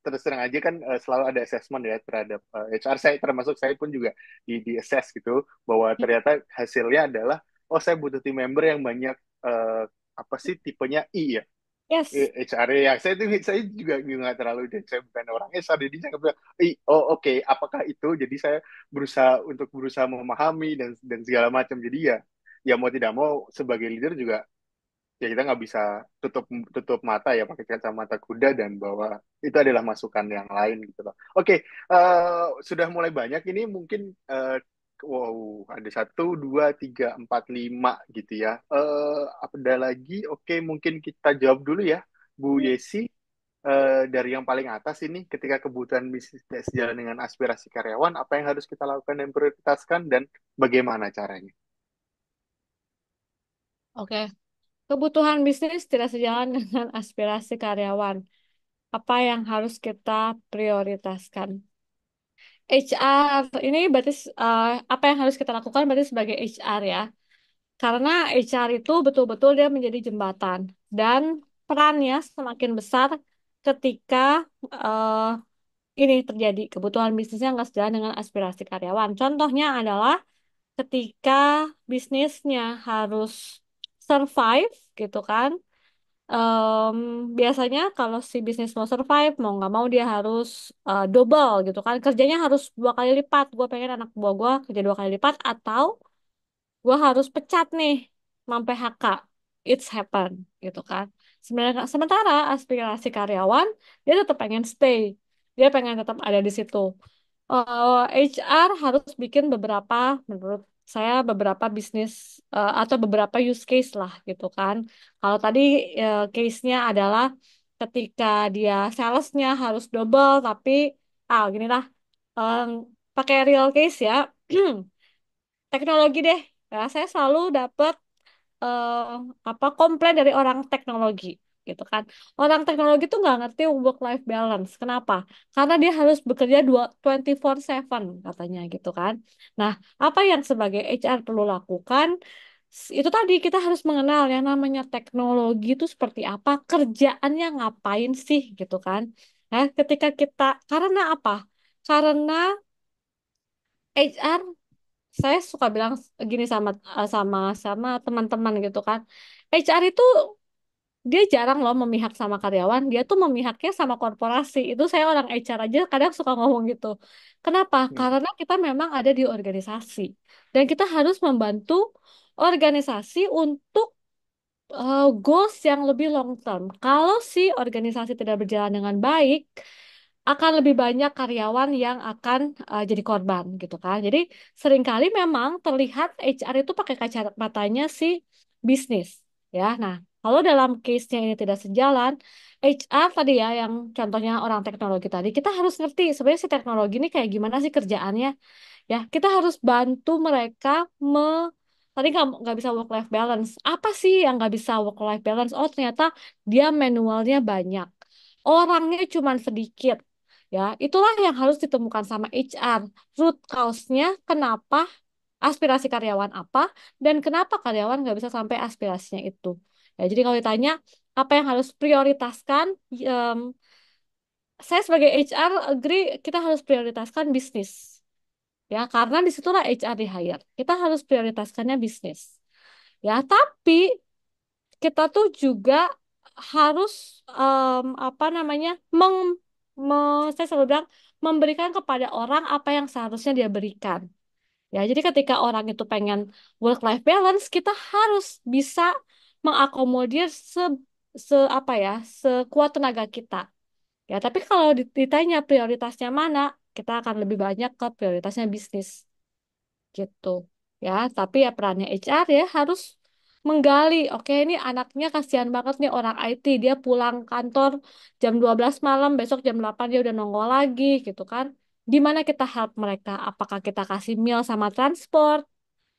terus terang aja kan selalu ada assessment ya terhadap HR saya, termasuk saya pun juga di assess gitu bahwa ternyata hasilnya adalah oh saya butuh team member yang banyak eh, apa sih tipenya I ya. Yes. HR ya saya juga nggak terlalu deh, saya bukan orang HR jadi saya bilang oh oke, apakah itu, jadi saya berusaha memahami dan segala macam, jadi ya ya mau tidak mau sebagai leader juga ya kita nggak bisa tutup tutup mata ya pakai kacamata kuda dan bahwa itu adalah masukan yang lain gitu loh. Oke, sudah mulai banyak ini mungkin wow ada satu dua tiga empat lima gitu ya. Ada lagi? Oke, mungkin kita jawab dulu ya, Bu Yesi. Dari yang paling atas ini, ketika kebutuhan bisnis tidak sejalan dengan aspirasi karyawan, apa yang harus kita lakukan dan prioritaskan dan bagaimana caranya? Oke. Kebutuhan bisnis tidak sejalan dengan aspirasi karyawan. Apa yang harus kita prioritaskan? HR ini berarti apa yang harus kita lakukan berarti sebagai HR ya. Karena HR itu betul-betul dia menjadi jembatan dan perannya semakin besar ketika eh, ini terjadi kebutuhan bisnisnya nggak sejalan dengan aspirasi karyawan. Contohnya adalah ketika bisnisnya harus survive gitu kan. Em, Biasanya kalau si bisnis mau survive, mau nggak mau dia harus double gitu kan. Kerjanya harus 2 kali lipat. Gue pengen anak buah gue kerja 2 kali lipat atau gue harus pecat nih sampai HK. It's happen gitu kan. Sebenarnya sementara aspirasi karyawan dia tetap pengen stay. Dia pengen tetap ada di situ. HR harus bikin beberapa, menurut saya beberapa bisnis atau beberapa use case lah gitu kan. Kalau tadi case-nya adalah ketika dia salesnya harus double, tapi gini lah, em, pakai real case ya. Teknologi deh. Ya, saya selalu dapat eh, apa komplain dari orang teknologi gitu kan. Orang teknologi tuh nggak ngerti work life balance. Kenapa? Karena dia harus bekerja 24/7 katanya gitu kan. Nah, apa yang sebagai HR perlu lakukan? Itu tadi kita harus mengenal yang namanya teknologi itu seperti apa, kerjaannya ngapain sih gitu kan. Nah, ketika kita karena apa? Karena HR saya suka bilang gini sama sama sama teman-teman gitu kan. HR itu dia jarang loh memihak sama karyawan, dia tuh memihaknya sama korporasi. Itu saya orang HR aja kadang suka ngomong gitu. Kenapa? Hmm. Karena kita memang ada di organisasi dan kita harus membantu organisasi untuk goals yang lebih long term. Kalau si organisasi tidak berjalan dengan baik, akan lebih banyak karyawan yang akan jadi korban gitu kan. Jadi seringkali memang terlihat HR itu pakai kacamatanya si bisnis ya. Nah, kalau dalam case-nya ini tidak sejalan, HR tadi ya yang contohnya orang teknologi tadi, kita harus ngerti sebenarnya si teknologi ini kayak gimana sih kerjaannya. Ya, kita harus bantu mereka tadi nggak bisa work life balance. Apa sih yang nggak bisa work life balance? Oh, ternyata dia manualnya banyak, orangnya cuma sedikit. Ya, itulah yang harus ditemukan sama HR. Root cause-nya kenapa, aspirasi karyawan apa, dan kenapa karyawan nggak bisa sampai aspirasinya itu. Ya, jadi kalau ditanya apa yang harus prioritaskan, em, saya sebagai HR agree kita harus prioritaskan bisnis. Ya, karena disitulah HR di hire. Kita harus prioritaskannya bisnis. Ya, tapi kita tuh juga harus apa namanya saya selalu bilang memberikan kepada orang apa yang seharusnya dia berikan. Ya, jadi ketika orang itu pengen work life balance, kita harus bisa mengakomodir se apa ya, sekuat tenaga kita. Ya, tapi kalau ditanya prioritasnya mana, kita akan lebih banyak ke prioritasnya bisnis gitu. Ya, tapi ya perannya HR ya harus menggali, oke ini anaknya kasihan banget nih orang IT, dia pulang kantor jam 12 malam, besok jam 8 dia udah nongol lagi gitu kan. Gimana kita help mereka? Apakah kita kasih meal sama transport?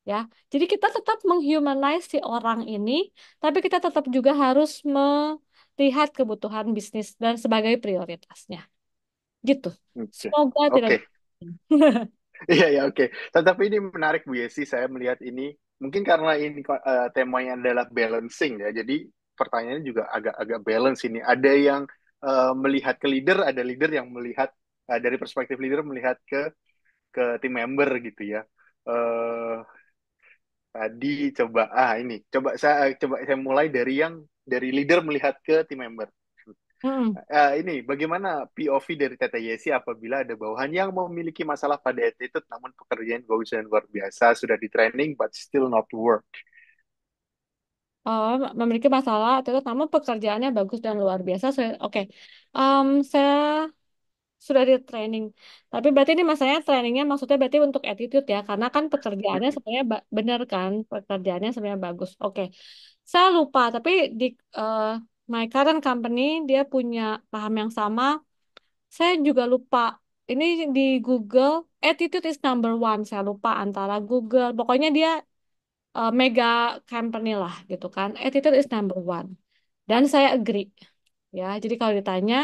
Ya, jadi kita tetap menghumanize si orang ini, tapi kita tetap juga harus melihat kebutuhan bisnis dan sebagai prioritasnya. Gitu. Oke, Semoga tidak. oke. Iya ya, oke. Tetapi ini menarik Bu Yesi, saya melihat ini mungkin karena ini temanya adalah balancing ya. Jadi pertanyaannya juga agak-agak balance ini. Ada yang melihat ke leader, ada leader yang melihat dari perspektif leader melihat ke tim member gitu ya. Eh Tadi coba saya mulai dari yang dari leader melihat ke tim member. Hmm. Ini bagaimana POV dari Tete Yesi apabila ada bawahan yang memiliki masalah pada attitude namun pekerjaan bagus dan luar biasa sudah di training but still not work. Oh, memiliki masalah itu namun pekerjaannya bagus dan luar biasa. Oke. Saya sudah di training. Tapi berarti ini masalahnya trainingnya maksudnya berarti untuk attitude ya, karena kan pekerjaannya sebenarnya benar kan, pekerjaannya sebenarnya bagus. Oke. Saya lupa, tapi di eh, my current company dia punya paham yang sama. Saya juga lupa. Ini di Google, attitude is number one. Saya lupa antara Google. Pokoknya dia mega company lah gitu kan. Attitude is number one. Dan saya agree. Ya, jadi kalau ditanya,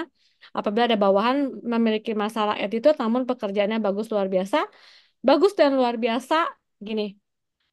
apabila ada bawahan memiliki masalah attitude, namun pekerjaannya bagus dan luar biasa, gini,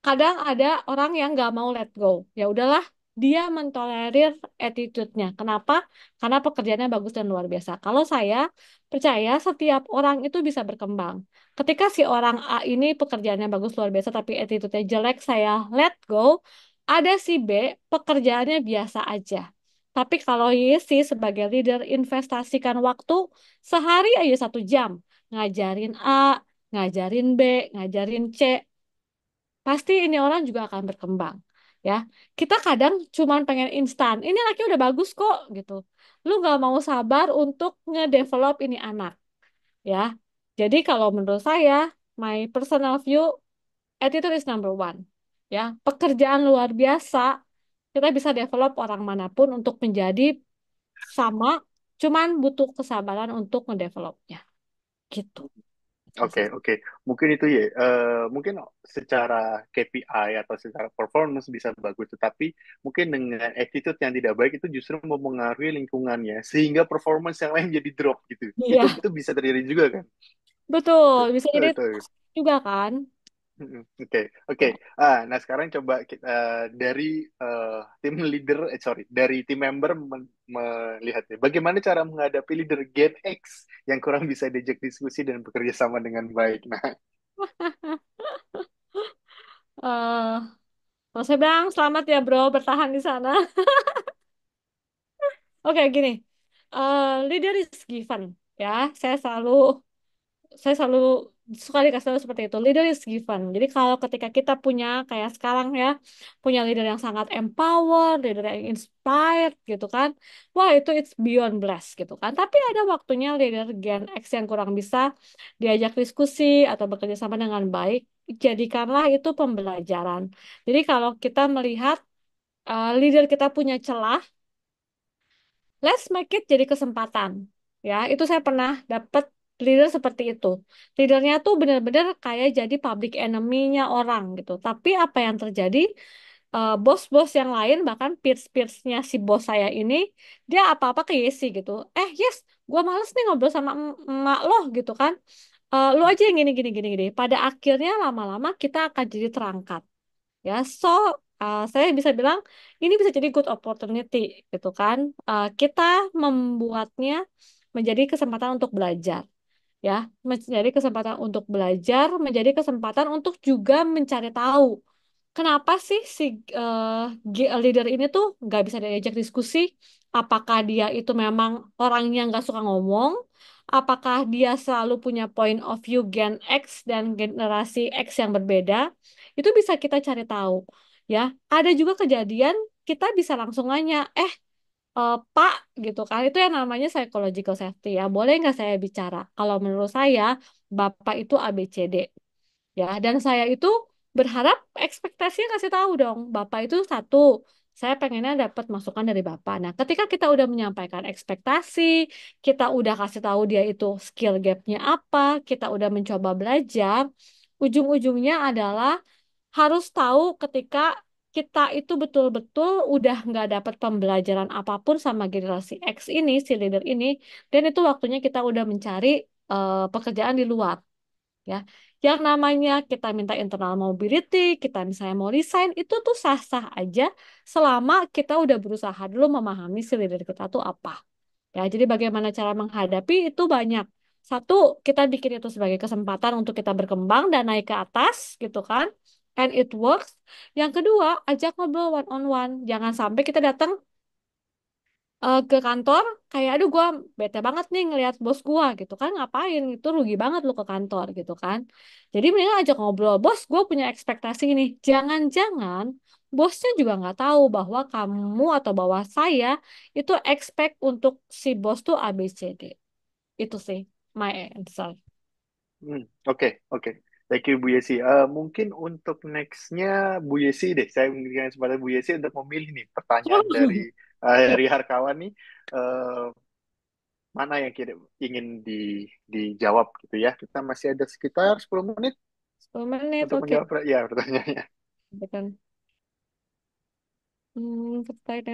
kadang ada orang yang nggak mau let go. Ya udahlah, dia mentolerir attitude-nya. Kenapa? Karena pekerjaannya bagus dan luar biasa. Kalau saya percaya setiap orang itu bisa berkembang. Ketika si orang A ini pekerjaannya bagus luar biasa tapi attitude-nya jelek, saya let go. Ada si B, pekerjaannya biasa aja. Tapi kalau Yesi sebagai leader investasikan waktu sehari aja 1 jam ngajarin A, ngajarin B, ngajarin C, pasti ini orang juga akan berkembang. Ya, kita kadang cuman pengen instan. Ini anaknya udah bagus kok, gitu. Lu nggak mau sabar untuk ngedevelop ini anak, ya. Jadi kalau menurut saya, my personal view, attitude is number one. Ya, pekerjaan luar biasa, kita bisa develop orang manapun untuk menjadi sama, cuman butuh kesabaran untuk ngedevelopnya, gitu. Oke, oke. Mungkin itu ya. Mungkin secara KPI atau secara performance bisa bagus, tetapi mungkin dengan attitude yang tidak baik itu justru mempengaruhi lingkungannya sehingga performance yang lain jadi drop gitu. Itu Iya, itu bisa terjadi juga kan? betul. Betul, Bisa jadi betul. toxic juga kan? Oke, oke. Ya. Nah sekarang coba kita dari tim leader, sorry, dari tim member melihatnya. Bagaimana cara menghadapi leader Gen X yang kurang bisa diajak diskusi dan bekerja sama dengan baik? Nah, eh Kalau saya bilang selamat ya bro, bertahan di sana. Oke, gini. Leader is given. Ya, saya selalu saya selalu suka dikasih tahu seperti itu. Leader is given. Jadi kalau ketika kita punya kayak sekarang ya, punya leader yang sangat empower, leader yang inspired gitu kan. Wah, itu it's beyond blessed gitu kan. Tapi ada waktunya leader Gen X yang kurang bisa diajak diskusi atau bekerja sama dengan baik. Jadikanlah itu pembelajaran. Jadi kalau kita melihat leader kita punya celah, let's make it jadi kesempatan. Ya, itu saya pernah dapat. Leader seperti itu. Leadernya tuh benar-benar kayak jadi public enemy-nya orang gitu. Tapi apa yang terjadi? Bos-bos yang lain, bahkan peers-peersnya si bos saya ini, dia apa-apa ke Yesi gitu. Yes, gue males nih ngobrol sama emak lo gitu kan. Lu aja yang gini, gini, gini, gini. Pada akhirnya lama-lama kita akan jadi terangkat. Ya, so saya bisa bilang ini bisa jadi good opportunity gitu kan. Kita membuatnya menjadi kesempatan untuk belajar ya, menjadi kesempatan untuk belajar, menjadi kesempatan untuk juga mencari tahu kenapa sih si leader ini tuh nggak bisa diajak diskusi. Apakah dia itu memang orangnya nggak suka ngomong? Apakah dia selalu punya point of view Gen X dan generasi X yang berbeda? Itu bisa kita cari tahu. Ya, ada juga kejadian kita bisa langsung nanya, Pak, gitu kan. Itu yang namanya psychological safety ya. Boleh nggak saya bicara? Kalau menurut saya, Bapak itu ABCD. Ya, dan saya itu berharap ekspektasinya kasih tahu dong. Bapak itu satu, saya pengennya dapat masukan dari Bapak. Nah, ketika kita udah menyampaikan ekspektasi, kita udah kasih tahu dia itu skill gapnya apa, kita udah mencoba belajar, ujung-ujungnya adalah harus tahu ketika kita itu betul-betul udah nggak dapat pembelajaran apapun sama generasi X ini, si leader ini, dan itu waktunya kita udah mencari pekerjaan di luar. Ya, yang namanya kita minta internal mobility, kita misalnya mau resign, itu tuh sah-sah aja selama kita udah berusaha dulu memahami si leader kita tuh apa. Ya, jadi bagaimana cara menghadapi itu banyak. Satu, kita bikin itu sebagai kesempatan untuk kita berkembang dan naik ke atas, gitu kan. And it works. Yang kedua, ajak ngobrol one on one. Jangan sampai kita datang ke kantor kayak aduh gua bete banget nih ngelihat bos gua gitu kan, ngapain itu, rugi banget lu ke kantor gitu kan. Jadi mendingan ajak ngobrol, bos gua punya ekspektasi ini, jangan-jangan bosnya juga nggak tahu bahwa kamu atau bahwa saya itu expect untuk si bos tuh ABCD. Itu sih my answer. Oke, oke. Thank you, Bu Yesi. Mungkin untuk next-nya Bu Yesi deh. Saya memberikan kesempatan Bu Yesi untuk memilih nih pertanyaan dari Harkawan nih. eh, Mana yang ingin dijawab gitu ya. Kita masih ada sekitar 10 menit 10 menit, untuk oke. menjawab ya pertanyaannya. Bukan. Terkait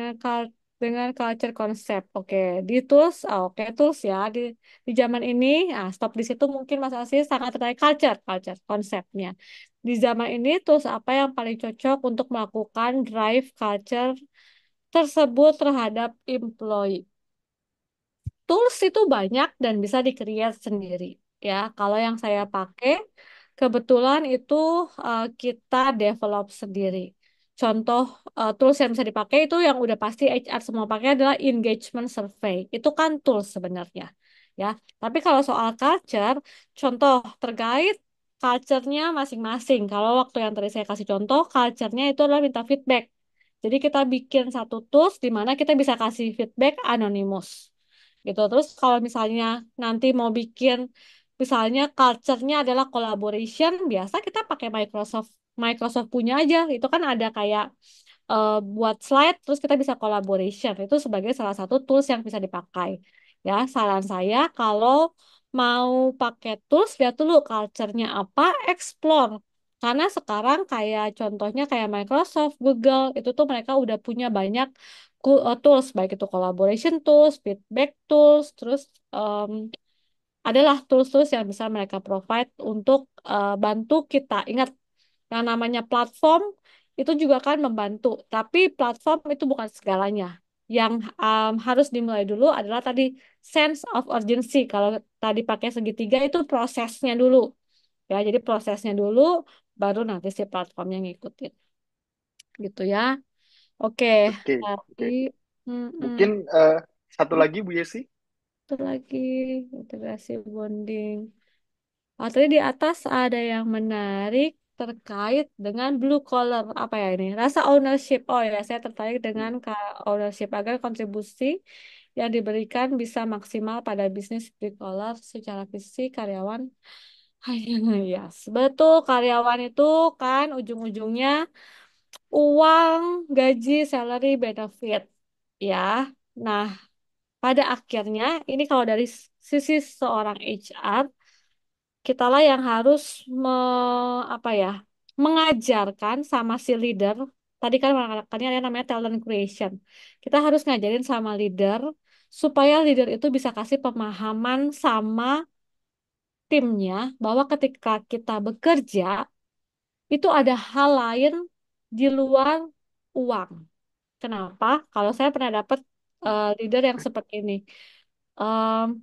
dengan culture concept. Oke, di tools, oke tools ya di zaman ini, stop di situ mungkin Mas Asis sangat tertarik culture konsepnya. Di zaman ini tools apa yang paling cocok untuk melakukan drive culture tersebut terhadap employee? Tools itu banyak dan bisa di-create sendiri. Ya, kalau yang saya pakai, kebetulan itu kita develop sendiri. Contoh tools yang bisa dipakai itu yang udah pasti HR semua pakai adalah engagement survey. Itu kan tools sebenarnya. Ya, tapi kalau soal culture, contoh terkait culture-nya masing-masing. Kalau waktu yang tadi saya kasih contoh, culture-nya itu adalah minta feedback. Jadi kita bikin satu tools di mana kita bisa kasih feedback anonymous gitu. Terus kalau misalnya nanti mau bikin misalnya culture-nya adalah collaboration, biasa kita pakai Microsoft Microsoft punya aja. Itu kan ada kayak buat slide terus kita bisa collaboration. Itu sebagai salah satu tools yang bisa dipakai. Ya, saran saya kalau mau pakai tools lihat dulu culture-nya apa, explore. Karena sekarang kayak contohnya kayak Microsoft, Google, itu tuh mereka udah punya banyak tools, baik itu collaboration tools, feedback tools, terus em, adalah tools-tools yang bisa mereka provide untuk bantu kita. Ingat, yang namanya platform itu juga kan membantu, tapi platform itu bukan segalanya. Yang harus dimulai dulu adalah tadi sense of urgency. Kalau tadi pakai segitiga itu prosesnya dulu. Ya, jadi prosesnya dulu, baru nanti si platformnya ngikutin. Gitu ya. Oke, Oke, tadi oke. mm-mm, Mungkin satu lagi Bu Yesi. itu lagi integrasi bonding. Tadi di atas ada yang menarik terkait dengan blue collar apa ya ini? Rasa ownership. Oh ya, saya tertarik dengan ownership agar kontribusi yang diberikan bisa maksimal pada bisnis blue collar secara fisik karyawan. Yes, betul, karyawan itu kan ujung-ujungnya uang, gaji, salary, benefit. Ya. Nah, pada akhirnya, ini kalau dari sisi seorang HR, kitalah yang harus apa ya, mengajarkan sama si leader. Tadi kan makanya ada namanya talent creation. Kita harus ngajarin sama leader supaya leader itu bisa kasih pemahaman sama timnya bahwa ketika kita bekerja itu ada hal lain di luar uang. Kenapa? Kalau saya pernah dapat leader yang seperti ini.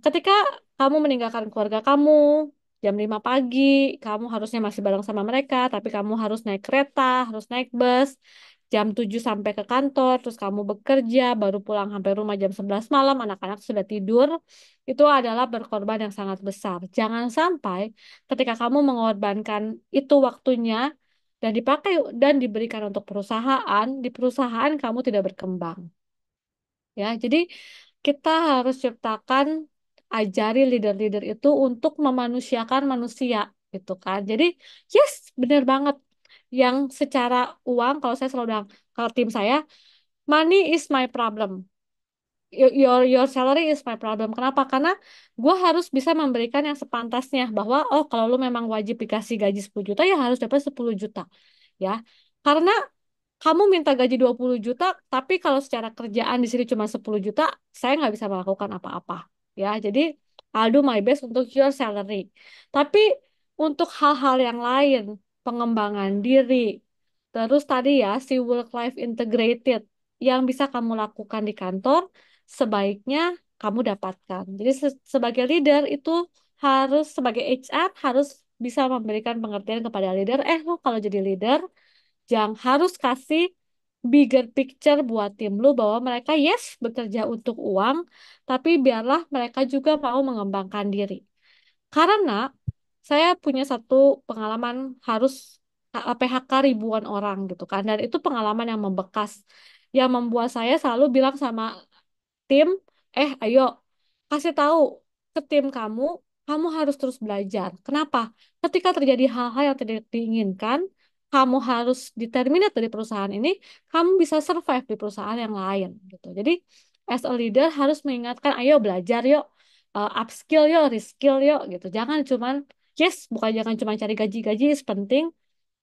Ketika kamu meninggalkan keluarga kamu jam 5 pagi, kamu harusnya masih bareng sama mereka, tapi kamu harus naik kereta, harus naik bus, jam 7 sampai ke kantor, terus kamu bekerja, baru pulang sampai rumah jam 11 malam, anak-anak sudah tidur, itu adalah berkorban yang sangat besar. Jangan sampai ketika kamu mengorbankan itu waktunya, dan dipakai dan diberikan untuk perusahaan, di perusahaan kamu tidak berkembang. Ya, jadi kita harus ciptakan, ajari leader-leader itu untuk memanusiakan manusia, gitu kan. Jadi, yes, benar banget. Yang secara uang, kalau saya selalu bilang, kalau tim saya, money is my problem. Your salary is my problem. Kenapa? Karena gue harus bisa memberikan yang sepantasnya bahwa oh kalau lu memang wajib dikasih gaji 10 juta ya harus dapat 10 juta. Ya. Karena kamu minta gaji 20 juta, tapi kalau secara kerjaan di sini cuma 10 juta, saya nggak bisa melakukan apa-apa. Ya, jadi I'll do my best untuk your salary. Tapi untuk hal-hal yang lain, pengembangan diri, terus tadi ya, si work life integrated yang bisa kamu lakukan di kantor, sebaiknya kamu dapatkan. Jadi sebagai leader itu harus, sebagai HR harus bisa memberikan pengertian kepada leader, lo kalau jadi leader, jangan harus kasih bigger picture buat tim lu bahwa mereka yes bekerja untuk uang, tapi biarlah mereka juga mau mengembangkan diri. Karena saya punya satu pengalaman harus PHK ribuan orang gitu kan, dan itu pengalaman yang membekas, yang membuat saya selalu bilang sama tim, ayo kasih tahu ke tim kamu, kamu harus terus belajar. Kenapa? Ketika terjadi hal-hal yang tidak diinginkan, kamu harus di-terminate dari perusahaan ini, kamu bisa survive di perusahaan yang lain gitu. Jadi, as a leader harus mengingatkan, ayo belajar yuk, upskill yuk, reskill yuk gitu. Jangan cuman, yes, bukan jangan cuma cari gaji-gaji is penting,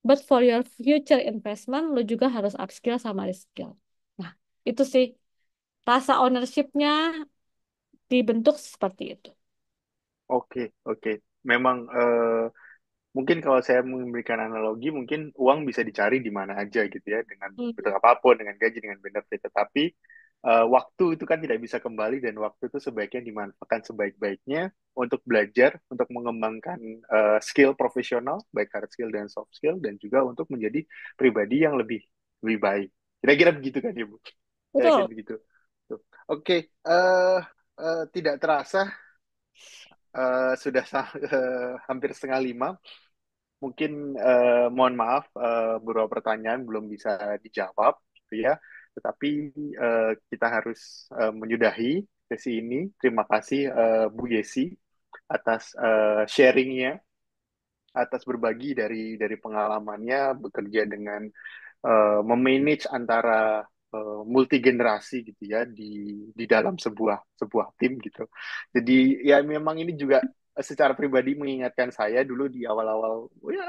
but for your future investment, lo juga harus upskill sama reskill. Nah, itu sih rasa ownership-nya dibentuk seperti itu. Oke, oke. Memang mungkin kalau saya memberikan analogi, mungkin uang bisa dicari di mana aja gitu ya, dengan bentuk Hmm, apapun, dengan gaji, dengan benefit. Tetapi waktu itu kan tidak bisa kembali dan waktu itu sebaiknya dimanfaatkan sebaik-baiknya untuk belajar, untuk mengembangkan skill profesional, baik hard skill dan soft skill, dan juga untuk menjadi pribadi yang lebih lebih baik. Kira-kira begitu kan, Ibu? Saya yakin betul. begitu. Tuh. Oke, tidak terasa sudah hampir setengah lima. Mungkin mohon maaf beberapa pertanyaan belum bisa dijawab gitu ya. Tetapi kita harus menyudahi sesi ini. Terima kasih Bu Yesi atas sharingnya, atas berbagi dari pengalamannya bekerja dengan memanage antara multi generasi gitu ya di dalam sebuah sebuah tim gitu. Jadi ya memang ini juga secara pribadi mengingatkan saya dulu di awal-awal ya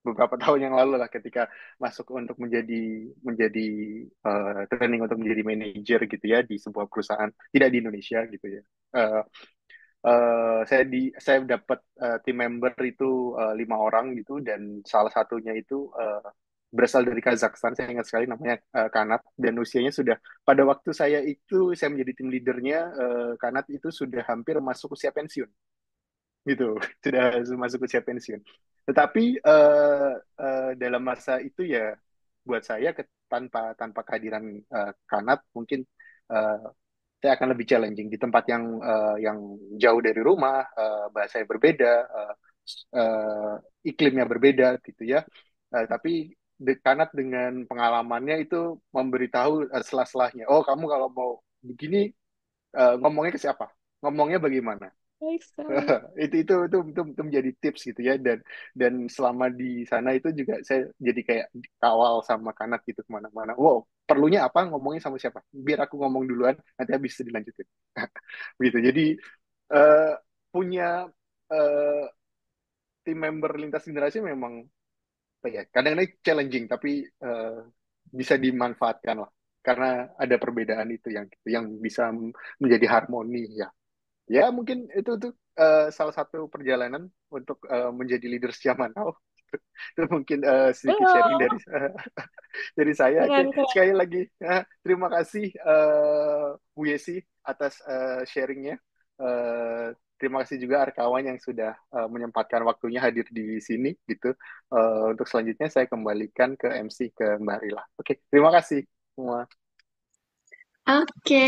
beberapa tahun yang lalu lah ketika masuk untuk menjadi menjadi training untuk menjadi manajer gitu ya di sebuah perusahaan tidak di Indonesia gitu ya. Eh, saya dapat tim member itu 5 orang gitu dan salah satunya itu berasal dari Kazakhstan. Saya ingat sekali namanya Kanat dan usianya sudah pada waktu saya menjadi tim leadernya, Kanat itu sudah hampir masuk usia pensiun gitu. Sudah masuk usia pensiun. Tetapi dalam masa itu ya buat saya tanpa tanpa kehadiran Kanat mungkin eh, saya akan lebih challenging di tempat yang jauh dari rumah, bahasa yang berbeda, iklimnya berbeda gitu ya. Tapi Kanat dengan pengalamannya itu memberitahu selah-selahnya. Oh, kamu kalau mau begini ngomongnya ke siapa? Ngomongnya bagaimana? Baik sekali. Itu menjadi tips gitu ya dan selama di sana itu juga saya jadi kayak kawal sama Kanat gitu kemana-mana. Wow, perlunya apa ngomongnya sama siapa? Biar aku ngomong duluan, nanti habis itu dilanjutin. Begitu. Jadi eh, punya eh, tim member lintas generasi memang apa ya, kadang-kadang challenging tapi bisa dimanfaatkan lah karena ada perbedaan itu yang bisa menjadi harmoni ya. Ya mungkin itu tuh salah satu perjalanan untuk menjadi leader zaman now. Itu mungkin sedikit sharing Belum. dari saya. Oke, Keren, keren. sekali lagi terima kasih Bu Yesi atas sharingnya. Terima kasih juga Arkawan yang sudah menyempatkan waktunya hadir di sini gitu. Untuk selanjutnya saya kembalikan ke MC ke Mbak Rila. Oke, terima kasih semua. Oke,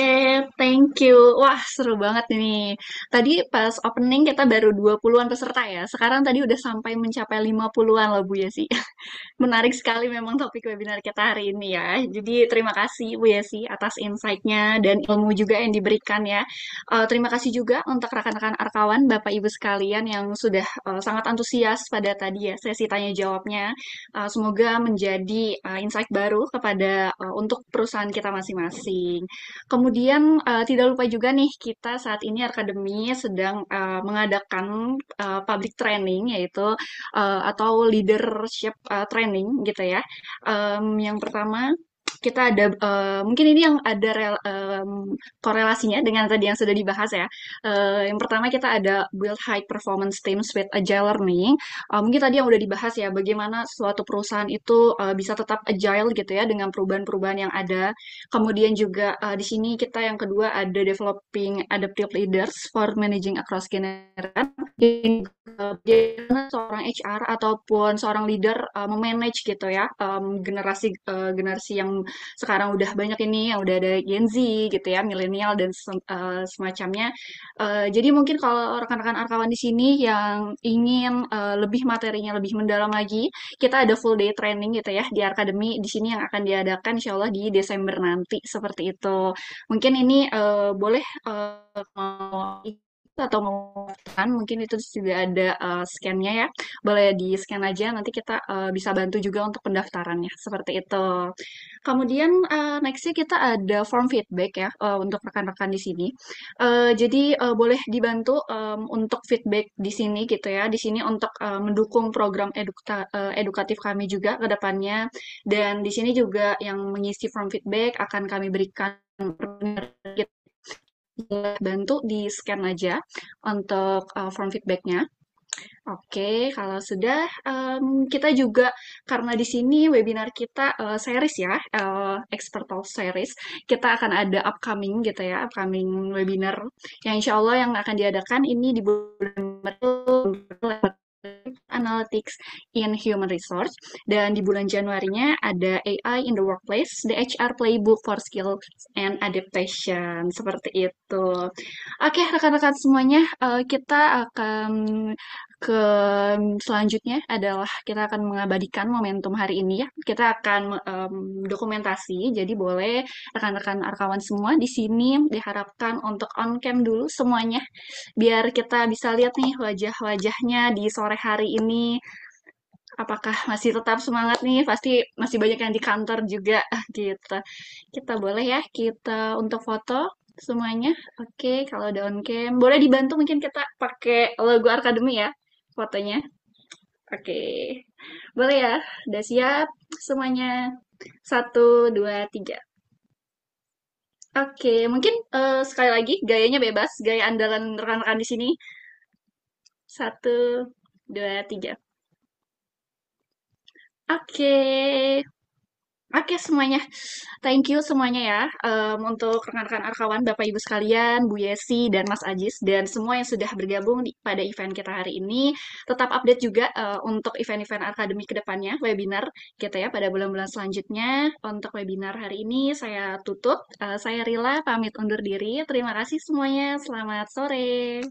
thank you. Wah, seru banget ini. Tadi pas opening kita baru 20-an peserta ya. Sekarang tadi udah sampai mencapai 50-an loh Bu Yesi. Menarik sekali memang topik webinar kita hari ini ya. Jadi terima kasih Bu Yesi atas insight-nya dan ilmu juga yang diberikan ya. Terima kasih juga untuk rekan-rekan Arkawan, Bapak Ibu sekalian yang sudah sangat antusias pada tadi ya sesi tanya jawabnya. Semoga menjadi insight baru kepada untuk perusahaan kita masing-masing. Kemudian tidak lupa juga nih kita saat ini Arkademi sedang mengadakan public training yaitu atau leadership training gitu ya. Yang pertama kita ada mungkin ini yang ada korelasinya dengan tadi yang sudah dibahas ya. Yang pertama kita ada build high performance teams with agile learning. Mungkin tadi yang udah dibahas ya bagaimana suatu perusahaan itu bisa tetap agile gitu ya dengan perubahan-perubahan yang ada. Kemudian juga di sini kita yang kedua ada developing adaptive leaders for managing across generation. Bagaimana seorang HR ataupun seorang leader memanage gitu ya generasi yang sekarang udah banyak ini yang udah ada Gen Z gitu ya milenial dan semacamnya. Jadi mungkin kalau rekan-rekan Arkawan di sini yang ingin lebih materinya lebih mendalam lagi, kita ada full day training gitu ya di Arkademi di sini yang akan diadakan insya Allah di Desember nanti seperti itu. Mungkin ini boleh mau ikut atau mau daftar, mungkin itu sudah ada scan-nya ya. Boleh di-scan aja, nanti kita bisa bantu juga untuk pendaftarannya. Seperti itu. Kemudian next-nya kita ada form feedback ya untuk rekan-rekan di sini. Jadi boleh dibantu untuk feedback di sini gitu ya. Di sini untuk mendukung program edukatif kami juga ke depannya. Dan di sini juga yang mengisi form feedback akan kami berikan bantu di scan aja untuk form feedbacknya. Oke, kalau sudah kita juga karena di sini webinar kita series ya, expert talk series, kita akan ada upcoming gitu ya, upcoming webinar yang insya Allah yang akan diadakan ini di bulan Maret Analytics in Human Resource dan di bulan Januarinya ada AI in the Workplace, the HR Playbook for Skills and Adaptation seperti itu. Oke, rekan-rekan semuanya, kita akan ke selanjutnya adalah kita akan mengabadikan momentum hari ini ya. Kita akan dokumentasi, jadi boleh rekan-rekan Arkawan semua di sini diharapkan untuk on cam dulu semuanya, biar kita bisa lihat nih wajah-wajahnya di sore hari ini. Apakah masih tetap semangat nih? Pasti masih banyak yang di kantor juga gitu. Kita boleh ya kita untuk foto semuanya. Oke, kalau udah on cam, boleh dibantu mungkin kita pakai logo Akademi ya fotonya. Oke, boleh ya? Udah siap semuanya? Satu, dua, tiga. Oke, mungkin sekali lagi gayanya bebas, gaya andalan rekan-rekan di sini. Satu, dua, tiga. Oke, oke semuanya. Thank you semuanya ya untuk rekan-rekan Arkawan, Bapak Ibu sekalian, Bu Yesi dan Mas Ajis dan semua yang sudah bergabung pada event kita hari ini. Tetap update juga untuk event-event akademik ke depannya, webinar gitu ya pada bulan-bulan selanjutnya. Untuk webinar hari ini saya tutup. Saya Rila pamit undur diri. Terima kasih semuanya. Selamat sore.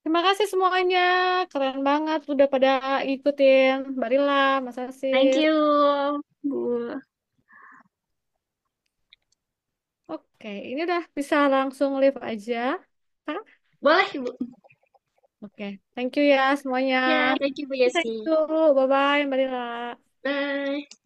Terima kasih semuanya. Keren banget udah pada ikutin. Mbak Rila, Mas Thank Asis. you, Bu. Oke, ini udah bisa langsung live aja. Hah? Boleh, Bu. Oke, thank you ya semuanya. Ya, thank you, Bu Thank Yesi. you. Bye-bye, Mbak Rila. Bye.